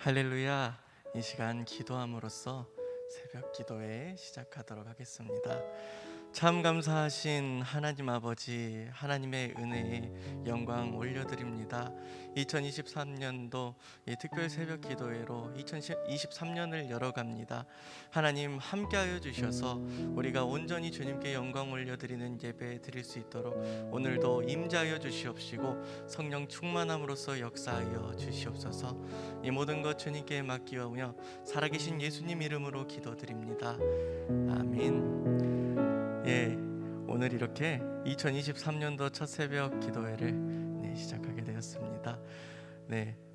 할렐루야. 이 시간 기도함으로써 새벽 기도회 시작하도록 하겠습니다. 참 감사하신 하나님 아버지, 하나님의 은혜에 영광 올려드립니다. 2023년도 특별 새벽 기도회로 2023년을 열어갑니다. 하나님 함께하여 주셔서 우리가 온전히 주님께 영광 올려드리는 예배 드릴 수 있도록 오늘도 임재하여 주시옵시고 성령 충만함으로써 역사하여 주시옵소서. 이 모든 것 주님께 맡기오며 살아계신 예수님 이름으로 기도드립니다. 아멘. 오늘 이렇게 2023년도 첫 새벽 기도회를 시작하게 되었습니다.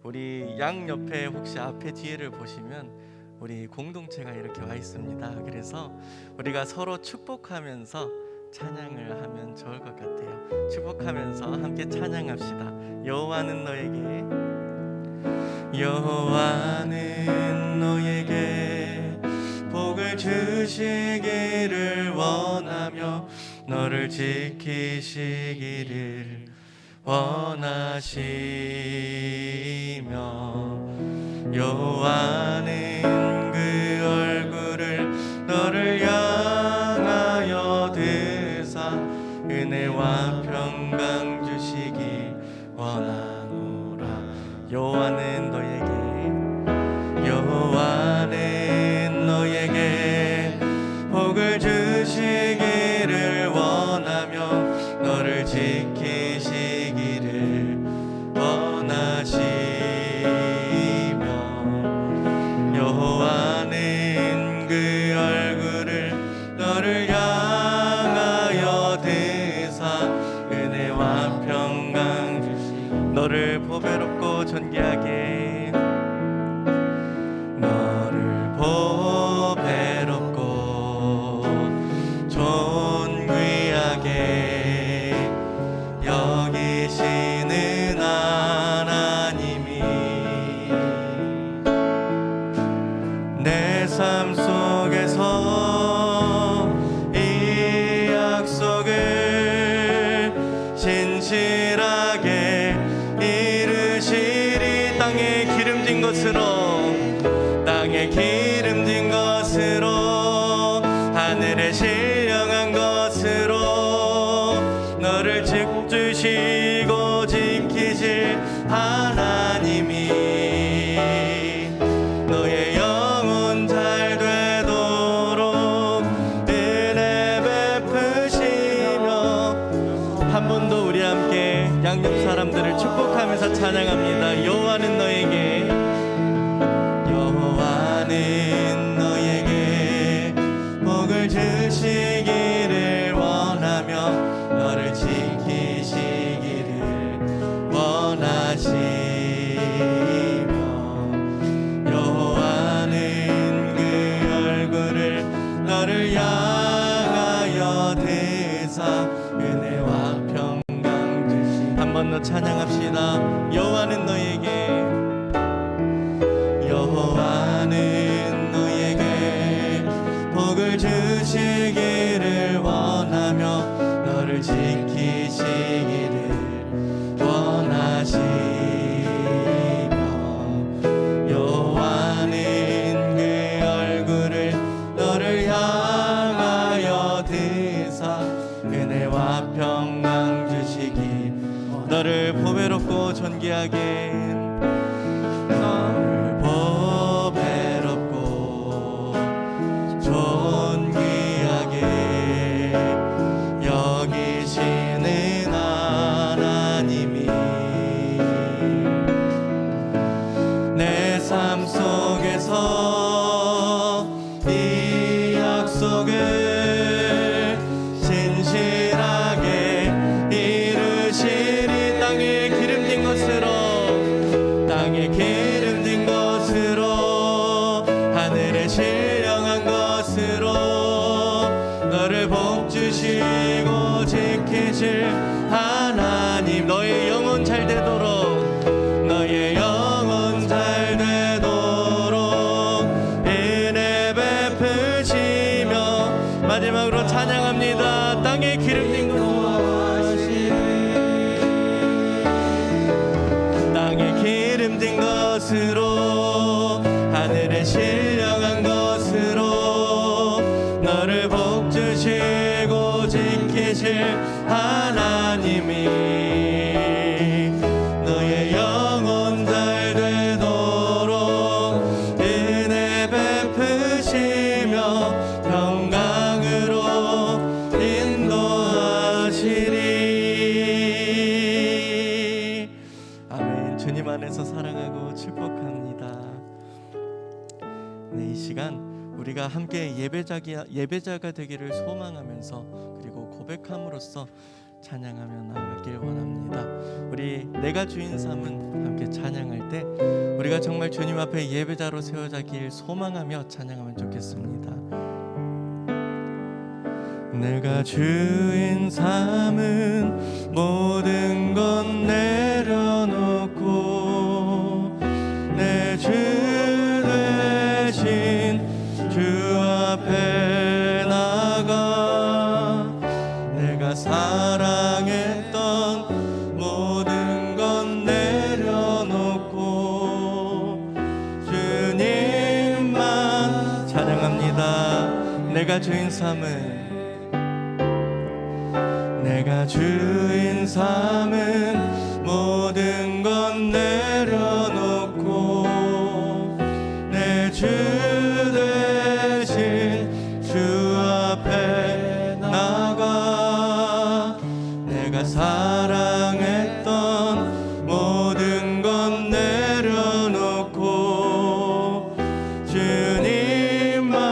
우리 양 옆에 혹시 앞에 뒤에를 보시면 우리 공동체가 이렇게 와 있습니다. 그래서 우리가 서로 축복하면서 찬양을 하면 좋을 것 같아요. 축복하면서 함께 찬양합시다. 여호와는 너에게 복을 주시기를 원하며 너를 지키시기를 원하시며 여호와는 그 얼굴을 너를 향하여 드사 은혜와 평강 주시기 원하노라. 여호와는 너에게 복을 주시기를 원하며 너를 지키시기를 원하시며 여호와는 그 얼굴을 너를 향하여 드사 은혜와 평강 주시고 너를 보배롭고 존귀하게 여기시는 하나님이 내 삶 속에서 이 약속을 진실하게 이루시리. 땅에 기름진 것으로 하늘에 신령한 것으로 너를 주시고 지키실 하나님이 너의 영혼 잘 되도록 은혜 베푸시며 한 번 더 우리 함께 양옆 사람들을 축복하면서 찬양합니다. 여호와는 너에게 복을 주시기를 원하며 너를 지키시기를 원하시며 여호와는 그 얼굴을 너를 향하여 드사 은혜와 평강 주시. 한 번 더 찬양합시다. 여호와는 너에게 복을 주시기를 원하며 너를 지키시기를 원하시며 여호와는 그 얼굴을 너를 향하여 드사 은혜와 평강 주시기 너를 보배롭고 존귀하게 너를 보배롭고 존귀하게 여기시는 하나님이 내 삶 속에서 이 약속을 진실하게 이루시리. 땅에 기름진 것으로 하늘에 신령한 것으로 너를 복주시고 지키실 하나님 너의 영혼 잘 되도록 은혜 베푸시며 마지막으로 찬양합니다. 땅에 기름진 것으로 지키실 하나님이 너의 영혼 잘 되도록 은혜 베푸시며 평강으로 인도하시리. 아멘. 주님 안에서 사랑하고 축복합니다. 네, 이 시간 우리가 함께 예배자가 되기를 소망하면서 그리고 고백함으로써 찬양하며 나아가길 원합니다. 우리 내가 주인 삼은 함께 찬양할 때 우리가 정말 주님 앞에 예배자로 세워자길 소망하며 찬양하면 좋겠습니다. 내가 주인 삼은 모든 건 내려놓고 내 주 대신 주 앞에 나가 내가 사랑했던 모든 건 내려놓고 주님만 찬양합니다. 내가 주인 삼은 모든 건 내려놓고 내 주 대신 주 앞에 나가 내가 사랑했던 모든 건 내려놓고 주님만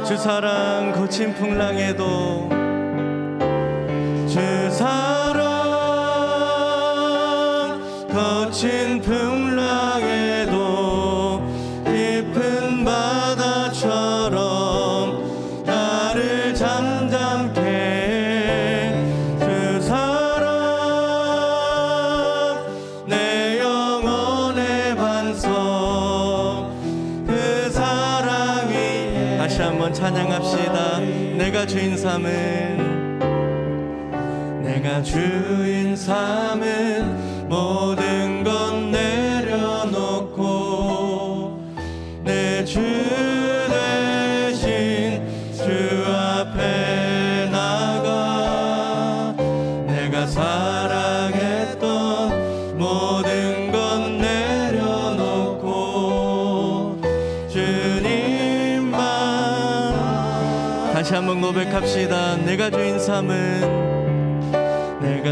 주 사랑 거친 풍랑에도 주 사랑 거친 풍랑에도 깊은 바다처럼 나를 잠잠케 해. 주 사랑 내 영혼의 반석 그 사랑이 다시 한번 찬양합시다. 내가 주인 삼은 모든 건 내려놓고 내 주 대신 주 앞에 나가 내가 사랑했던 모든 건 내려놓고 주님만 다시 한번 고백합시다. 내가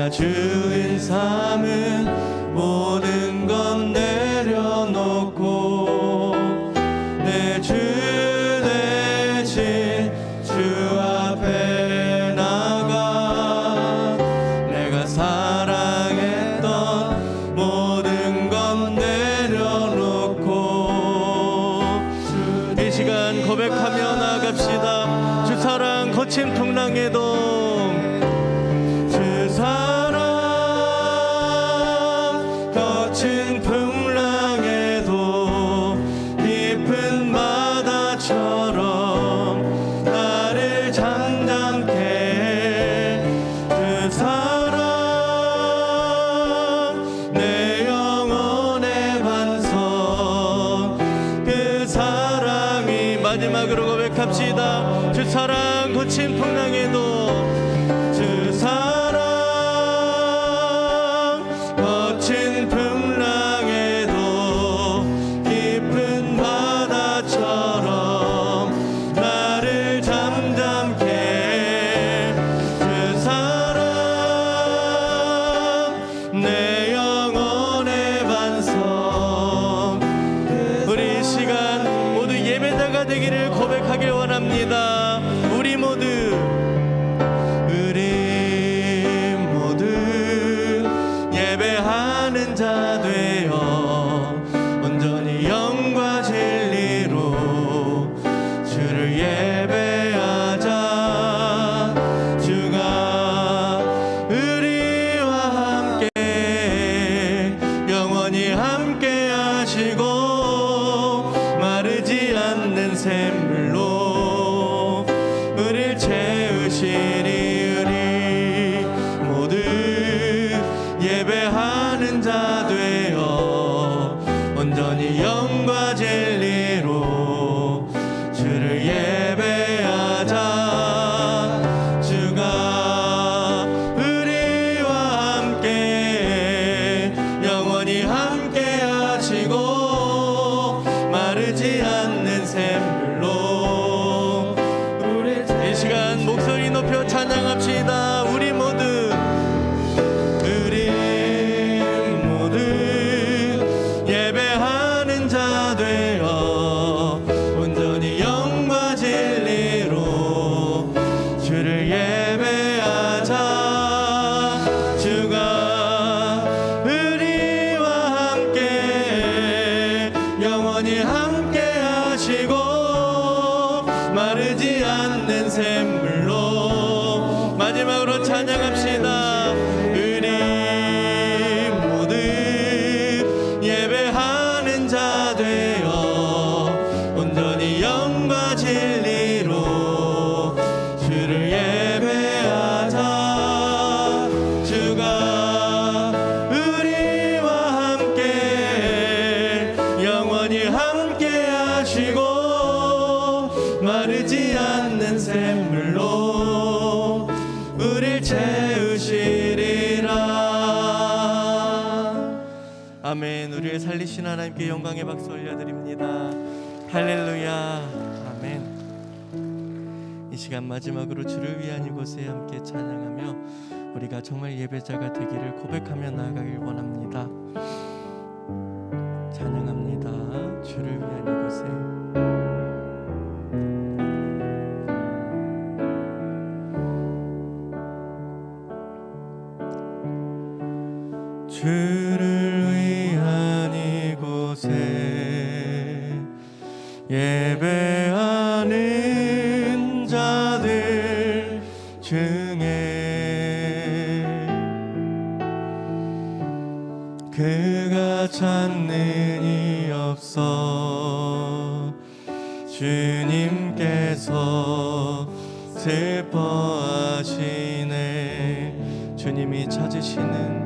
주인 삼은 모든 건 내려놓고 내 주 대신 주 앞에 나가 내가 사랑했던 모든 건 내려놓고 이 시간 고백하며 나아갑시다. 주 사랑 거친 풍랑에도 거친 풍랑에도 깊은 바다처럼 나를 잠잠케 해. 그 사랑 내 영혼의 반석 그 사랑이 마지막으로 고백합시다. 주 사랑 거친 풍랑에도 주 사랑 거친 풍랑에도 깊은 바다처럼 나를 잠잠케 해. 그 사랑 내 영혼의 반석 우리 이 시간 모두 예배자가 되기를 고백하길 원합니다. 우리 모두 찬양합시다. 우리 모두 예배하는 자 되어 온전히 영과 진리로 주를 예배하자. 주가 우리와 함께 영원히 함께 하시고 마르지 않는 샘물로 우릴 채우시리라. 아멘. 우리를 살리신 하나님께 영광의 박수 올려드립니다. 할렐루야. 아멘. 이 시간 마지막으로 주를 위한 이곳에 함께 찬양하며 우리가 정말 예배자가 되기를 고백하며 나아가길 원합니다. 찬양합니다. 주를 위한 이곳에. 주를 위한 이곳에 예배하는 자들 중에 그가 찾는 이 없어 주님께서 슬퍼하시네. 주님이 찾으시는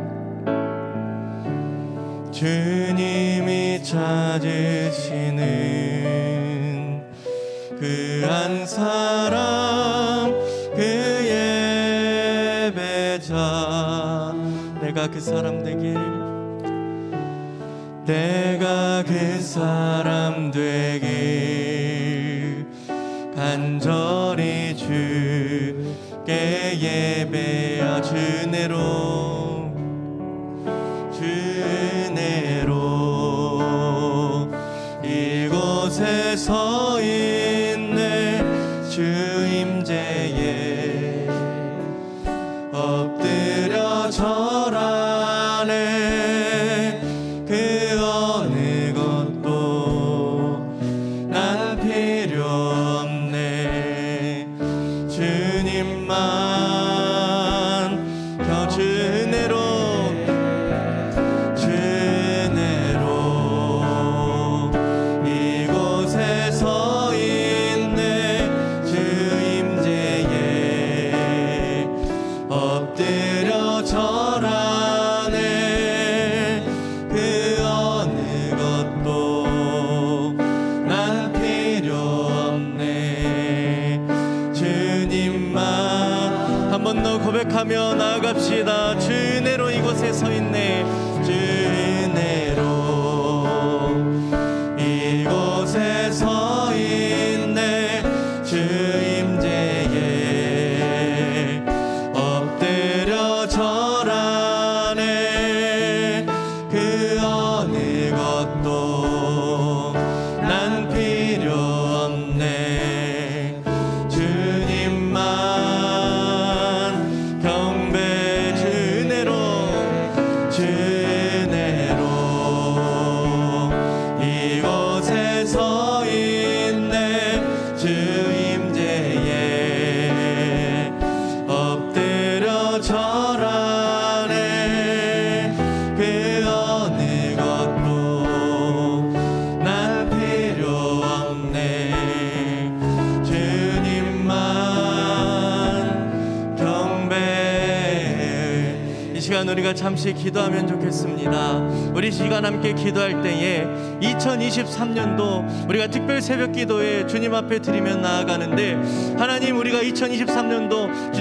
그 한 사람 그 예배자. 내가 그 사람 되길, 내가 그 사람 되길 간절히 주께 예배하. 주내로 이곳에 서 있네. 주 임재에 엎드려 절하네. 그 어느 것도 난 필요 없네. 주님만 엎드려 절하네. 그 어느 것도 난 필요 없네. 주님만. 한 번 더 고백하며 나아갑시다. 주 은혜로 이곳에 서 있네. 주 은혜로 이곳에 서 있네. 주 임재에 엎드려 절하네. 그 어느 것도 난 필요 없네. 주님만 경배. 주 은혜로 이곳에 서 있네. 주 임재에 엎드려 절하네. 그 어느 것도 난 필요 없네. 주님만 경배. 이 시간 우리가 잠시 기도하면 좋겠습니다. 우리 시간 함께 기도할 때에 2023년도 우리가 특별 새벽 기도에 주님 앞에 드리며 나아가는데, 하나님, 우리가 2023년도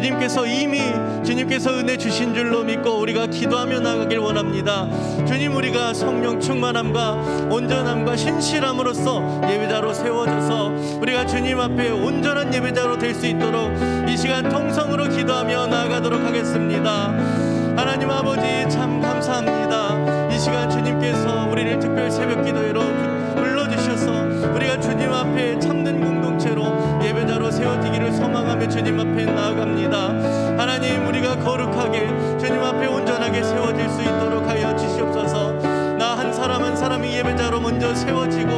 주님께서 은혜 주신 줄로 믿고 우리가 기도하며 나아가길 원합니다. 주님, 우리가 성령 충만함과 온전함과 신실함으로써 예배자로 세워져서 우리가 주님 앞에 온전한 예배자로 될 수 있도록 이 시간 통성으로 기도하며 나아가도록 하겠습니다. 하나님 아버지, 참 감사합니다. 이 시간 주님께서 우리를 특별 새벽 기도회로 불러주셔서 우리가 주님 앞에 참된 공동체로 예배자로 세워지기를 소망하며 주님 앞에 나아갑니다. 하나님, 우리가 거룩하게 주님 앞에 온전하게 세워질 수 있도록 하여 주시옵소서. 나 한 사람 한 사람이 예배자로 먼저 세워지고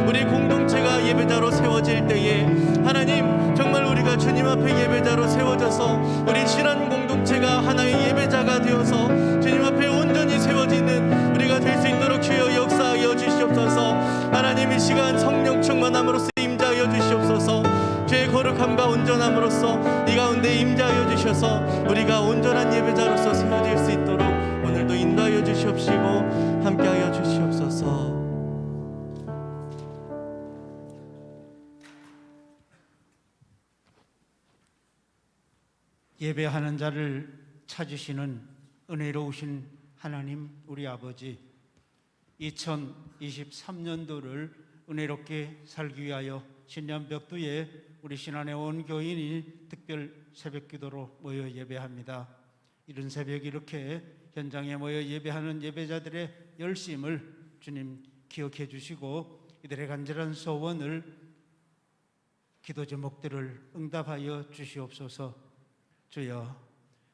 우리 공동체가 예배자로 세워질 때에 하나님, 정말 우리가 주님 앞에 예배자로 세워져서 우리 신앙 공동체 공동체가 하나의 예배자가 되어서 주님 앞에 온전히 세워지는 우리가 될 수 있도록 주여 역사하여 주시옵소서. 하나님 이 시간 성령 충만함으로써 임자하여 주시옵소서. 죄의 거룩함과 온전함으로써 이 가운데 임자하여 주셔서 우리가 온전한 예배자로서 세워질 수 있도록 오늘도 인도하여 주시옵시고 함께하여 주시옵소서. 예배하는 자를 찾으시는 은혜로우신 하나님 우리 아버지, 2023년도를 은혜롭게 살기 위하여 신년벽두에 우리 신안의 온 교인이 특별 새벽기도로 모여 예배합니다. 이른 새벽 이렇게 현장에 모여 예배하는 예배자들의 열심을 주님 기억해 주시고 이들의 간절한 소원을, 기도 제목들을 응답하여 주시옵소서. 주여,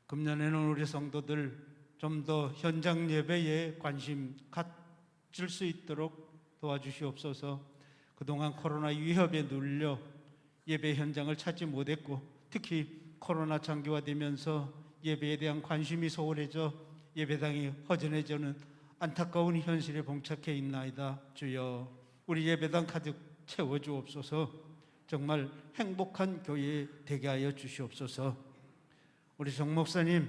금년에는 우리 성도들 좀 더 현장 예배에 관심 가질 수 있도록 도와주시옵소서. 그동안 코로나 위협에 눌려 예배 현장을 찾지 못했고, 특히 코로나 장기화되면서 예배에 대한 관심이 소홀해져 예배당이 허전해지는 안타까운 현실에 봉착해 있나이다. 주여, 우리 예배당 가득 채워주옵소서. 정말 행복한 교회 되게 하여 주시옵소서. 우리 정 목사님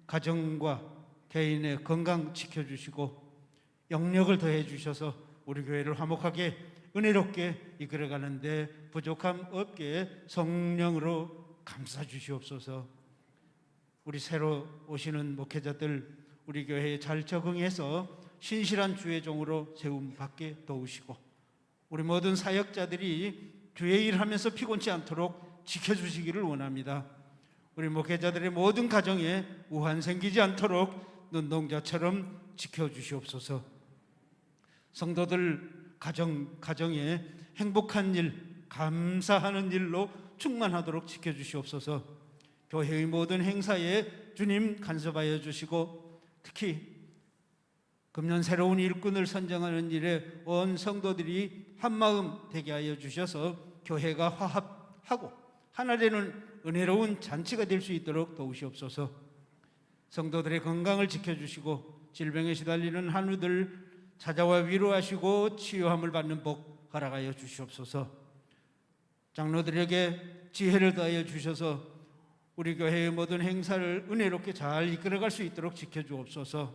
가정과 개인의 건강 지켜주시고 영력을 더해 주셔서 우리 교회를 화목하게 은혜롭게 이끌어가는데 부족함 없게 성령으로 감싸 주시옵소서. 우리 새로 오시는 목회자들 우리 교회에 잘 적응해서 신실한 주의 종으로 세움 받게 도우시고, 우리 모든 사역자들이 주의 일하면서 피곤치 않도록 지켜주시기를 원합니다. 우리 목회자들의 모든 가정에 우환 생기지 않도록 눈동자처럼 지켜주시옵소서. 성도들 가정에 행복한 일, 감사하는 일로 충만하도록 지켜주시옵소서. 교회의 모든 행사에 주님 간섭하여 주시고, 특히 금년 새로운 일꾼을 선정하는 일에 온 성도들이 한마음 되게 하여 주셔서 교회가 화합하고 하나 되는 은혜로운 잔치가 될 수 있도록 도우시옵소서. 성도들의 건강을 지켜주시고 질병에 시달리는 한우들 찾아와 위로하시고 치유함을 받는 복 허락하여 주시옵소서. 장로들에게 지혜를 더하여 주셔서 우리 교회의 모든 행사를 은혜롭게 잘 이끌어갈 수 있도록 지켜주옵소서.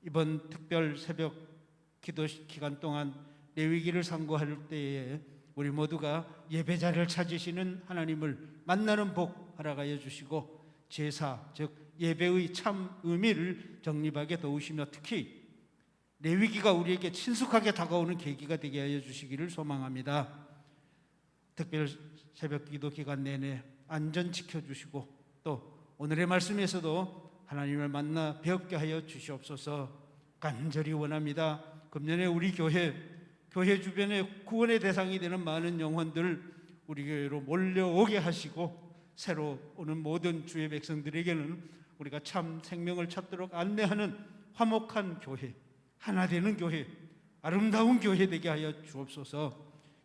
이번 특별 새벽 기도 기간 동안 레위기를 상고할 때에 우리 모두가 예배자를 찾으시는 하나님을 만나는 복 허락하여 주시고, 제사 즉 예배의 참 의미를 정립하게 도우시며, 특히 레위기가 우리에게 친숙하게 다가오는 계기가 되게 하여 주시기를 소망합니다. 특별 새벽 기도 기간 내내 안전 지켜주시고 또 오늘의 말씀에서도 하나님을 만나 배웠게 하여 주시옵소서. 간절히 원합니다. 금년에 우리 교회 주변에 구원의 대상이 되는 많은 영혼들 우리 교회로 몰려오게 하시고, 새로 오는 모든 주의 백성들에게는 우리가 참 생명을 찾도록 안내하는 화목한 교회, 하나 되는 교회, 아름다운 교회 되게 하여 주옵소서.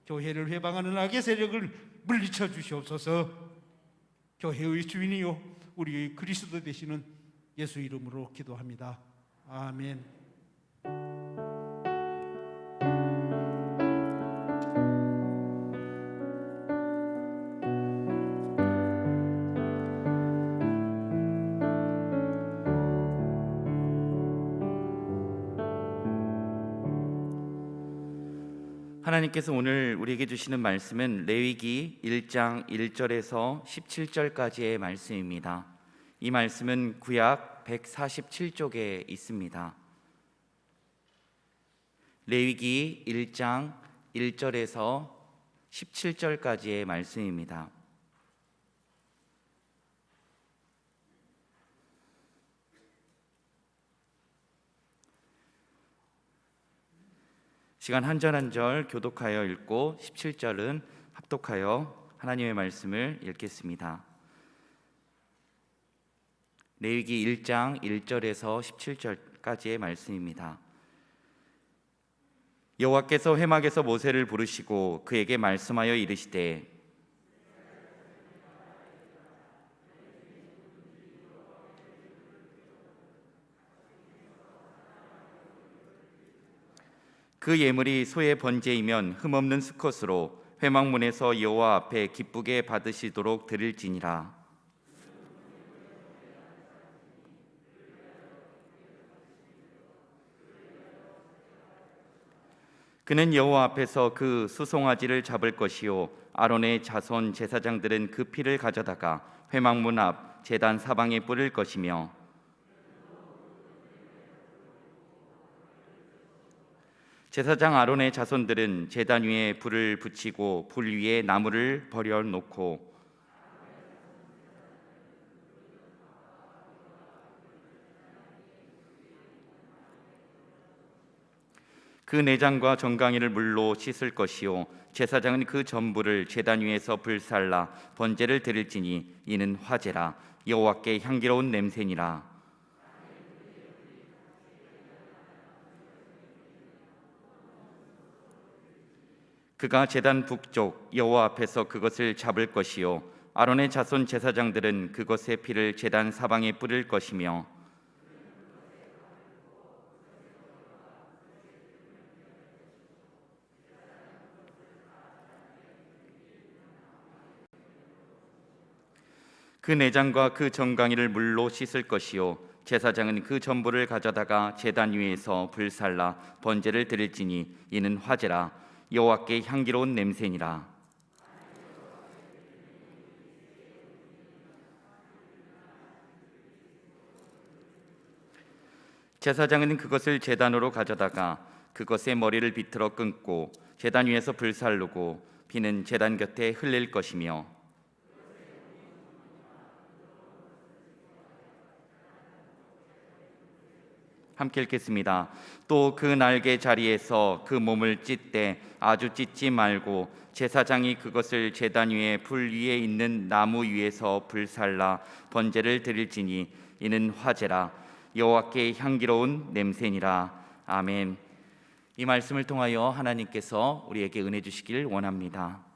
교회를 회방하는 악의 세력을 물리쳐 주시옵소서. 교회의 주인이요 우리의 그리스도 되시는 예수 이름으로 기도합니다. 아멘. 하나님께서 오늘 우리에게 주시는 말씀은 레위기 1장 1절에서 17절까지의 말씀입니다. 이 말씀은 구약 147쪽에 있습니다. 레위기 1장 1절에서 17절까지의 말씀입니다. 시간 한 절 한 절 교독하여 읽고 17절은 합독하여 하나님의 말씀을 읽겠습니다. 레위기 1장 1절에서 17절까지의 말씀입니다. 여호와께서 회막에서 모세를 부르시고 그에게 말씀하여 이르시되 그 예물이 소의 번제이면 흠없는 수컷으로 회막문에서 여호와 앞에 기쁘게 받으시도록 드릴지니라. 그는 여호와 앞에서 그 수송아지를 잡을 것이요 아론의 자손 제사장들은 그 피를 가져다가 회막문 앞 제단 사방에 뿌릴 것이며 제사장 아론의 자손들은 제단 위에 불을 붙이고 불 위에 나무를 버려 놓고 그 내장과 정강이를 물로 씻을 것이요 제사장은 그 전부를 제단 위에서 불살라 번제를 드릴지니 이는 화제라 여호와께 향기로운 냄새니라. 그가 제단 북쪽 여호와 앞에서 그것을 잡을 것이요 아론의 자손 제사장들은 그것의 피를 제단 사방에 뿌릴 것이며 그 내장과 그 정강이를 물로 씻을 것이요 제사장은 그 전부를 가져다가 제단 위에서 불살라 번제를 드릴지니 이는 화제라 여호와께 향기로운 냄새니라. 제사장은 그것을 제단으로 가져다가 그것의 머리를 비틀어 끊고 제단 위에서 불살르고 피는 제단 곁에 흘릴 것이며 함께 읽겠습니다. 또 그 날개 자리에서 그 몸을 찢되 아주 찢지 말고 제사장이 그것을 제단 위에 불 위에 있는 나무 위에서 불살라 번제를 드릴지니 이는 화제라 여호와께 향기로운 냄새니라. 아멘. 이 말씀을 통하여 하나님께서 우리에게 은혜 주시길 원합니다.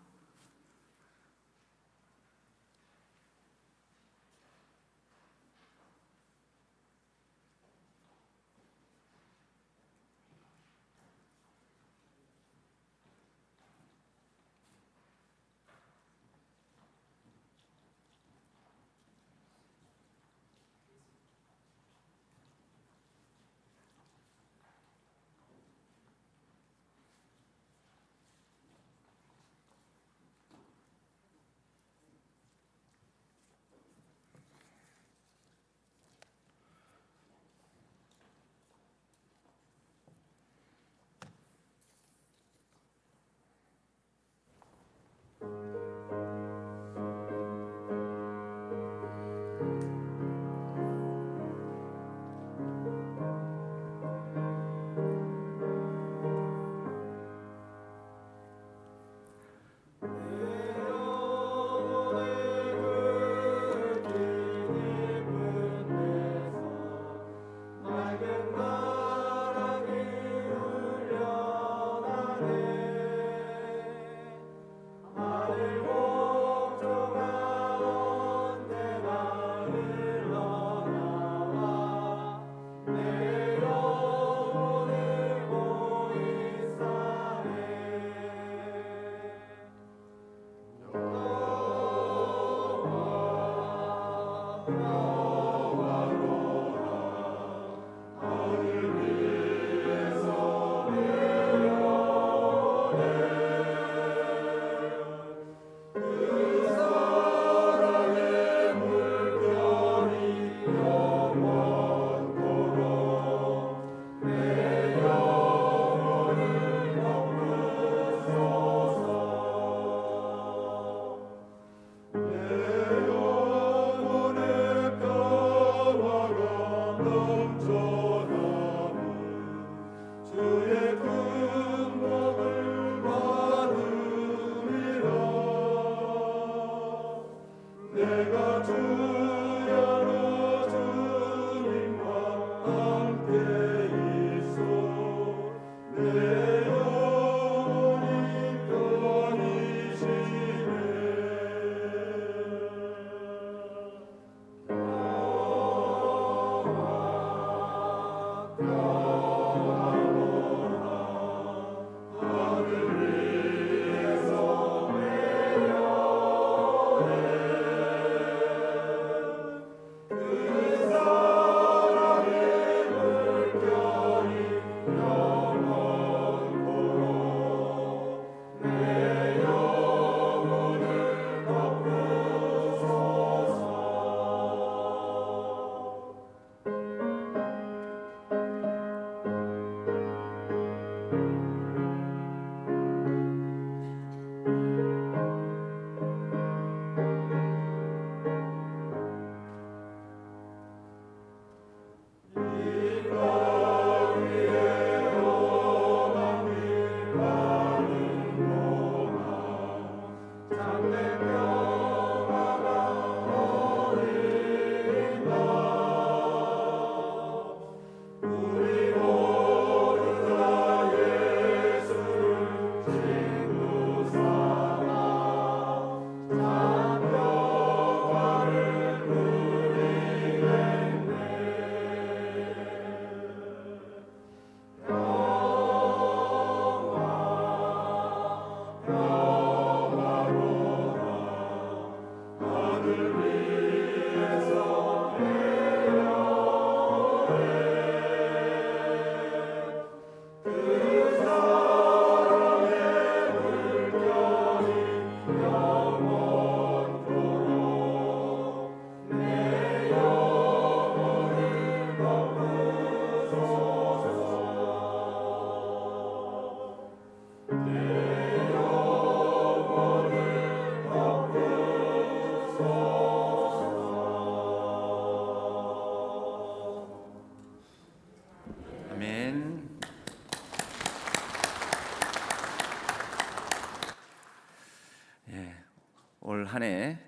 한 해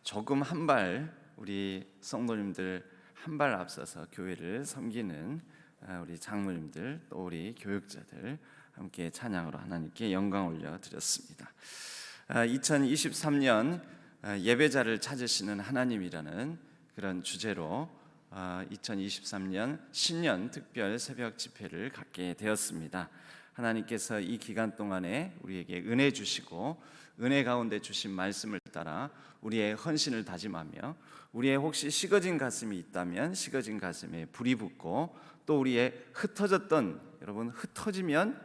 조금 한 발 우리 성도님들 한 발 앞서서 교회를 섬기는 우리 장로님들 또 우리 교육자들 함께 찬양으로 하나님께 영광 올려 드렸습니다. 2023년 예배자를 찾으시는 하나님이라는 그런 주제로 2023년 신년 특별 새벽 집회를 갖게 되었습니다. 하나님께서 이 기간 동안에 우리에게 은혜 주시고 은혜 가운데 주신 말씀을 따라 우리의 헌신을 다짐하며 우리의 혹시 식어진 가슴이 있다면 식어진 가슴에 불이 붙고 또 우리의 흩어졌던, 여러분 흩어지면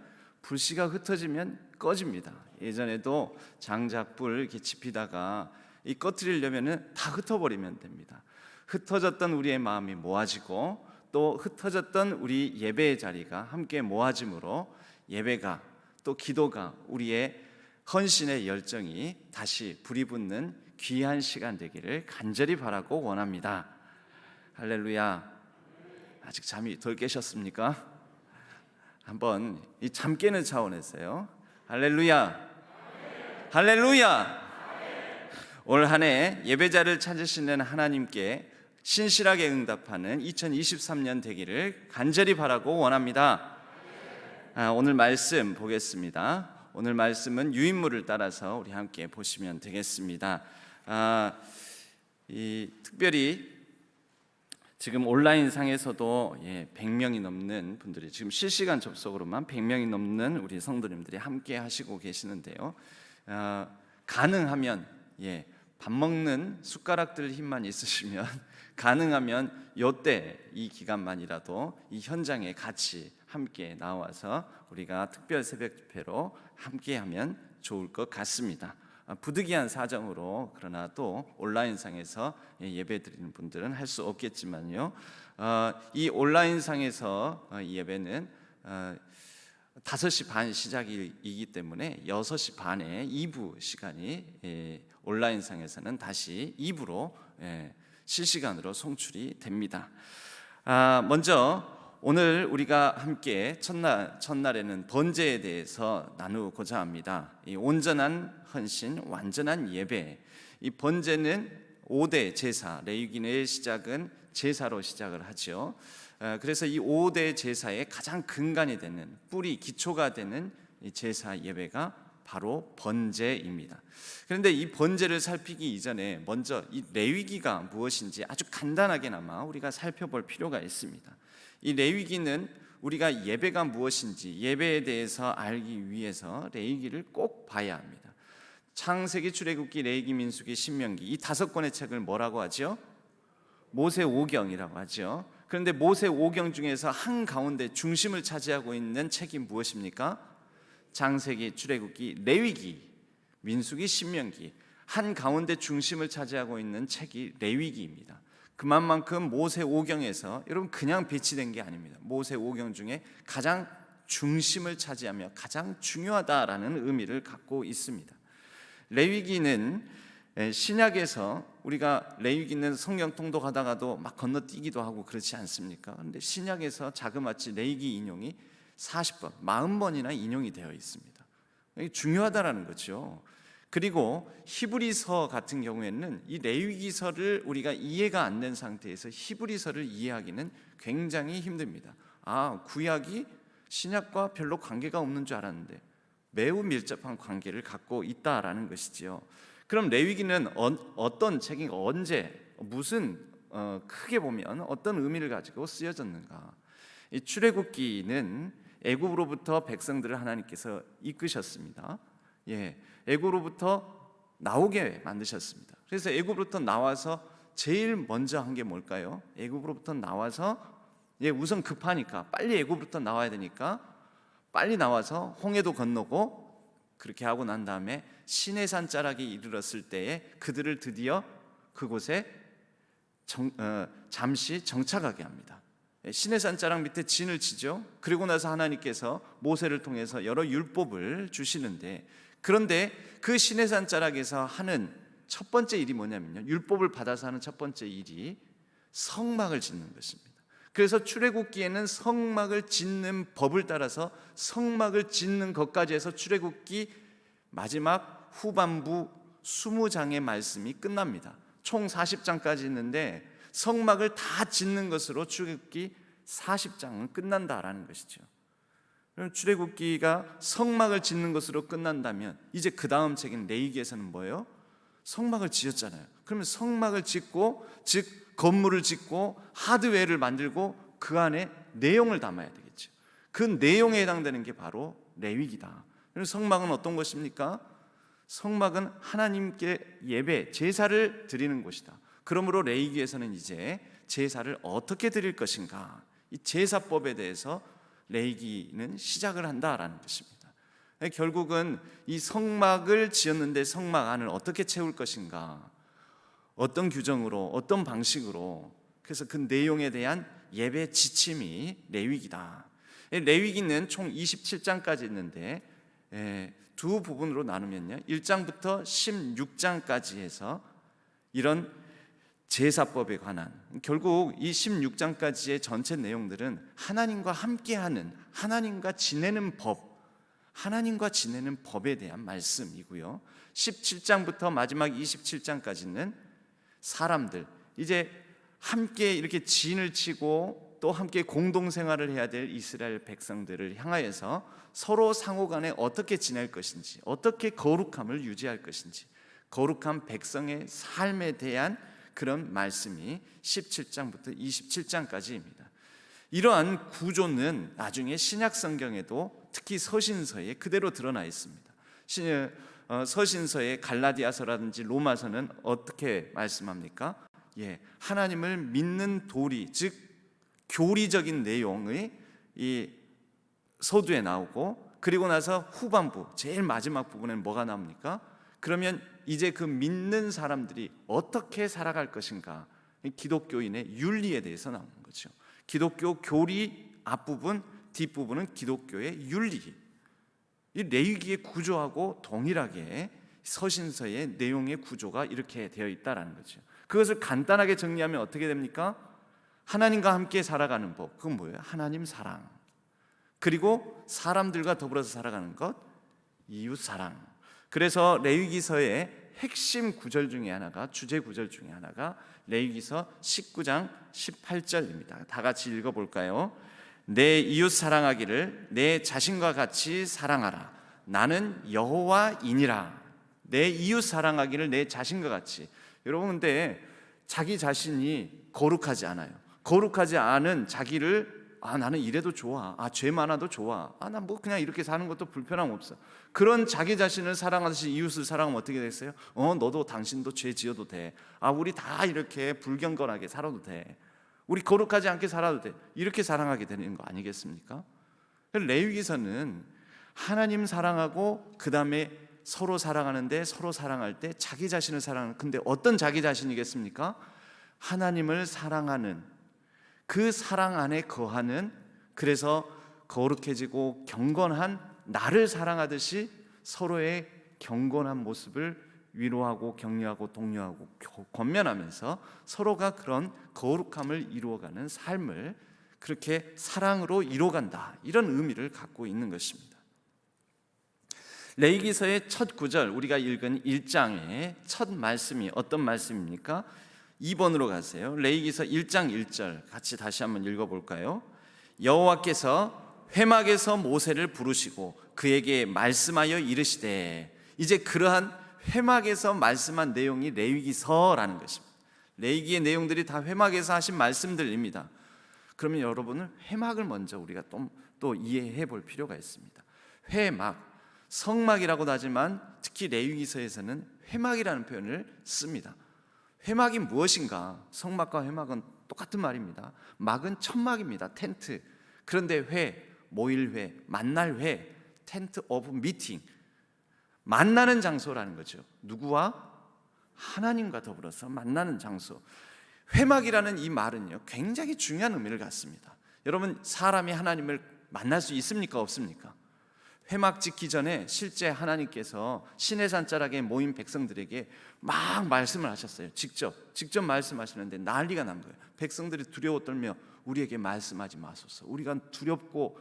불씨가 흩어지면 꺼집니다. 예전에도 장작불 이렇게 지피다가 이 꺼뜨리려면은 다 흩어버리면 됩니다. 흩어졌던 우리의 마음이 모아지고 또 흩어졌던 우리 예배의 자리가 함께 모아짐으로 예배가 또 기도가 우리의 헌신의 열정이 다시 불이 붙는 귀한 시간 되기를 간절히 바라고 원합니다. 할렐루야. 아직 잠이 덜 깨셨습니까? 한번 이 잠 깨는 차원에서요. 할렐루야. 할렐루야. 올 한 해 예배자를 찾으시는 하나님께 신실하게 응답하는 2023년 되기를 간절히 바라고 원합니다. 오늘 말씀 보겠습니다. 오늘 말씀은 유인물을 따라서 우리 함께 보시면 되겠습니다. 특별히 지금 온라인 상에서도 100명이 넘는 분들이 지금 실시간 접속으로만 100명이 넘는 우리 성도님들이 함께 하시고 계시는데요. 가능하면 밥 먹는 숟가락들 힘만 있으시면 가능하면 요때 이 기간만이라도 이 현장에 같이 함께 나와서 우리가 특별 새벽 집회로 함께하면 좋을 것 같습니다. 부득이한 사정으로 그러나 또 온라인상에서 예배 드리는 분들은 할 수 없겠지만요. 이 온라인상에서 예배는 5시 반 시작이기 때문에 6시 반에 2부 시간이 온라인상에서는 다시 2부로 실시간으로 송출이 됩니다. 먼저 오늘 우리가 함께 첫날에는 번제에 대해서 나누고자 합니다. 이 온전한 헌신, 완전한 예배. 이 번제는 5대 제사, 레위기의 시작은 제사로 시작을 하죠. 그래서 이 5대 제사의 가장 근간이 되는 뿌리, 기초가 되는 이 제사 예배가 바로 번제입니다. 그런데 이 번제를 살피기 이전에 먼저 이 레위기가 무엇인지 아주 간단하게나마 우리가 살펴볼 필요가 있습니다. 이 레위기는 우리가 예배가 무엇인지 예배에 대해서 알기 위해서 레위기를 꼭 봐야 합니다. 창세기, 출애굽기, 레위기, 민수기, 신명기 이 5권의 책을 뭐라고 하죠? 모세오경이라고 하죠. 그런데 모세오경 중에서 한가운데 중심을 차지하고 있는 책이 무엇입니까? 창세기, 출애굽기, 레위기, 민수기, 신명기 한가운데 중심을 차지하고 있는 책이 레위기입니다. 그만큼 모세오경에서 여러분 그냥 배치된 게 아닙니다. 모세오경 중에 가장 중심을 차지하며 가장 중요하다라는 의미를 갖고 있습니다. 레위기는 신약에서 우리가 레위기는 성경 통독하다가도 막 건너뛰기도 하고 그렇지 않습니까? 그런데 신약에서 자그마치 레위기 인용이 40번, 40번이나 인용이 되어 있습니다. 이게 중요하다라는 거죠. 그리고 히브리서 같은 경우에는 이 레위기서를 우리가 이해가 안 된 상태에서 히브리서를 이해하기는 굉장히 힘듭니다. 구약이 신약과 별로 관계가 없는 줄 알았는데 매우 밀접한 관계를 갖고 있다라는 것이지요. 그럼 레위기는 어떤 책이 언제 무슨 크게 보면 어떤 의미를 가지고 쓰여졌는가? 이 출애굽기는 애굽으로부터 백성들을 하나님께서 이끄셨습니다. 애굽으로부터 나오게 만드셨습니다. 그래서 애굽으로부터 나와서 제일 먼저 한 게 뭘까요? 애굽으로부터 나와서 우선 급하니까 빨리 애굽으로부터 나와야 되니까 빨리 나와서 홍해도 건너고 그렇게 하고 난 다음에 시내산 자락이 이르렀을 때에 그들을 드디어 그곳에 잠시 정착하게 합니다. 시내산 자락 밑에 진을 치죠. 그리고 나서 하나님께서 모세를 통해서 여러 율법을 주시는데 그런데 그 시내산 자락에서 하는 첫 번째 일이 뭐냐면요, 율법을 받아서 하는 첫 번째 일이 성막을 짓는 것입니다. 그래서 출애굽기에는 성막을 짓는 법을 따라서 성막을 짓는 것까지 해서 출애굽기 마지막 후반부 20장의 말씀이 끝납니다. 총 40장까지 있는데 성막을 다 짓는 것으로 출애굽기 40장은 끝난다라는 것이죠. 그럼 출애굽기가 성막을 짓는 것으로 끝난다면 이제 그 다음 책인 레위기에서는 뭐예요? 성막을 지었잖아요. 그러면 성막을 짓고, 즉 건물을 짓고 하드웨어를 만들고 그 안에 내용을 담아야 되겠죠. 그 내용에 해당되는 게 바로 레위기다. 그럼 성막은 어떤 것입니까? 성막은 하나님께 예배, 제사를 드리는 곳이다. 그러므로 레위기에서는 이제 제사를 어떻게 드릴 것인가, 이 제사법에 대해서 레위기는 시작을 한다라는 것입니다. 결국은 이 성막을 지었는데 성막 안을 어떻게 채울 것인가, 어떤 규정으로, 어떤 방식으로, 그래서 그 내용에 대한 예배 지침이 레위기다. 레위기는 총 27장까지 있는데 두 부분으로 나누면요, 1장부터 16장까지 해서 이런 제사법에 관한, 결국 이 16장까지의 전체 내용들은 하나님과 함께하는, 하나님과 지내는 법, 하나님과 지내는 법에 대한 말씀이고요, 17장부터 마지막 27장까지는 사람들, 이제 함께 이렇게 진을 치고 또 함께 공동생활을 해야 될 이스라엘 백성들을 향하여서 서로 상호간에 어떻게 지낼 것인지, 어떻게 거룩함을 유지할 것인지, 거룩한 백성의 삶에 대한 그런 말씀이 17장부터 27장까지입니다. 이러한 구조는 나중에 신약 성경에도 특히 서신서에 그대로 드러나 있습니다. 서신서의 갈라디아서라든지 로마서는 어떻게 말씀합니까? 하나님을 믿는 도리, 즉 교리적인 내용의 이 서두에 나오고, 그리고 나서 후반부 제일 마지막 부분에는 뭐가 나옵니까? 그러면 이제 그 믿는 사람들이 어떻게 살아갈 것인가, 기독교인의 윤리에 대해서 나오는 거죠. 기독교 교리 앞부분, 뒷부분은 기독교의 윤리. 이 레위기의 구조하고 동일하게 서신서의 내용의 구조가 이렇게 되어 있다라는 거죠. 그것을 간단하게 정리하면 어떻게 됩니까? 하나님과 함께 살아가는 법, 그건 뭐예요? 하나님 사랑, 그리고 사람들과 더불어서 살아가는 것, 이웃 사랑. 그래서 레위기서의 핵심 구절 중에 하나가, 주제 구절 중에 하나가 레위기서 19장 18절입니다. 다 같이 읽어볼까요? 내 이웃 사랑하기를 내 자신과 같이 사랑하라. 나는 여호와이니라. 내 이웃 사랑하기를 내 자신과 같이. 여러분, 근데 자기 자신이 거룩하지 않아요. 거룩하지 않은 자기를 나는 이래도 좋아, 죄 많아도 좋아, 난 뭐 그냥 이렇게 사는 것도 불편함 없어, 그런 자기 자신을 사랑하듯이 이웃을 사랑하면 어떻게 됐어요? 너도 당신도 죄 지어도 돼, 우리 다 이렇게 불경건하게 살아도 돼, 우리 거룩하지 않게 살아도 돼, 이렇게 사랑하게 되는 거 아니겠습니까? 레위기서는 하나님 사랑하고 그 다음에 서로 사랑하는데, 서로 사랑할 때 자기 자신을 사랑하는, 근데 어떤 자기 자신이겠습니까? 하나님을 사랑하는, 그 사랑 안에 거하는, 그래서 거룩해지고 경건한 나를 사랑하듯이 서로의 경건한 모습을 위로하고 격려하고 독려하고 권면하면서 서로가 그런 거룩함을 이루어가는 삶을 그렇게 사랑으로 이루어간다, 이런 의미를 갖고 있는 것입니다. 레위기서의 첫 구절, 우리가 읽은 1장의 첫 말씀이 어떤 말씀입니까? 2번으로 가세요. 레위기서 1장 1절 같이 다시 한번 읽어볼까요? 여호와께서 회막에서 모세를 부르시고 그에게 말씀하여 이르시되, 이제 그러한 회막에서 말씀한 내용이 레위기서라는 것입니다. 레위기의 내용들이 다 회막에서 하신 말씀들입니다. 그러면 여러분은 회막을 먼저 우리가 또 이해해 볼 필요가 있습니다. 회막, 성막이라고도 하지만 특히 레위기서에서는 회막이라는 표현을 씁니다. 회막이 무엇인가? 성막과 회막은 똑같은 말입니다. 막은 천막입니다. 텐트. 그런데 회, 모일회, 만날회, 텐트 오브 미팅, 만나는 장소라는 거죠. 누구와? 하나님과 더불어서 만나는 장소. 회막이라는 이 말은요, 굉장히 중요한 의미를 갖습니다. 여러분, 사람이 하나님을 만날 수 있습니까? 없습니까? 회막 짓기 전에 실제 하나님께서 시내산 자락에 모인 백성들에게 막 말씀을 하셨어요. 직접 말씀하시는데 난리가 난 거예요. 백성들이 두려워 떨며 우리에게 말씀하지 마소서, 우리가 두렵고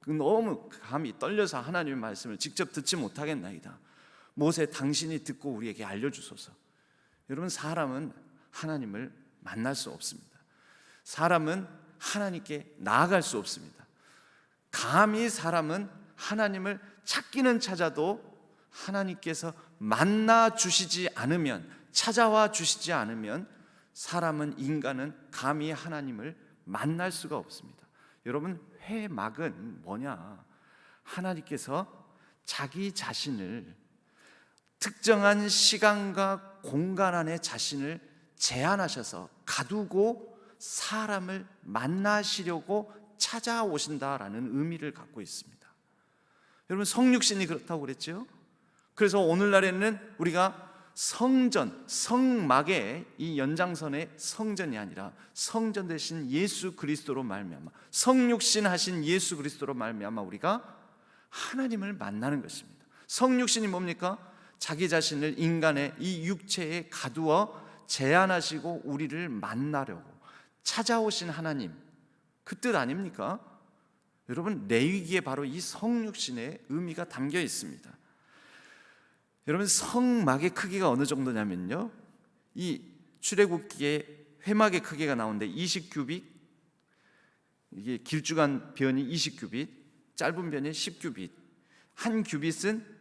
너무 감이 떨려서 하나님의 말씀을 직접 듣지 못하겠나이다. 모세 당신이 듣고 우리에게 알려주소서. 여러분, 사람은 하나님을 만날 수 없습니다. 사람은 하나님께 나아갈 수 없습니다. 감히 사람은 하나님을 찾기는 찾아도 하나님께서 만나 주시지 않으면, 찾아와 주시지 않으면 사람은, 인간은 감히 하나님을 만날 수가 없습니다. 여러분, 회막은 뭐냐? 하나님께서 자기 자신을 특정한 시간과 공간 안에 자신을 제한하셔서 가두고 사람을 만나시려고 찾아오신다라는 의미를 갖고 있습니다. 여러분, 성육신이 그렇다고 그랬죠? 그래서 오늘날에는 우리가 성전, 성막의 이 연장선의 성전이 아니라 성전 대신 예수 그리스도로 말미암아, 성육신 하신 예수 그리스도로 말미암아 우리가 하나님을 만나는 것입니다. 성육신이 뭡니까? 자기 자신을 인간의 이 육체에 가두어 제한하시고 우리를 만나려고 찾아오신 하나님, 그 뜻 아닙니까? 여러분, 레위기에 바로 이 성육신의 의미가 담겨 있습니다. 여러분, 성막의 크기가 어느 정도냐면요, 이 출애굽기에 회막의 크기가 나오는데 20규빗, 이게 길쭉한 변이 20규빗, 짧은 변이 10규빗. 한 규빗은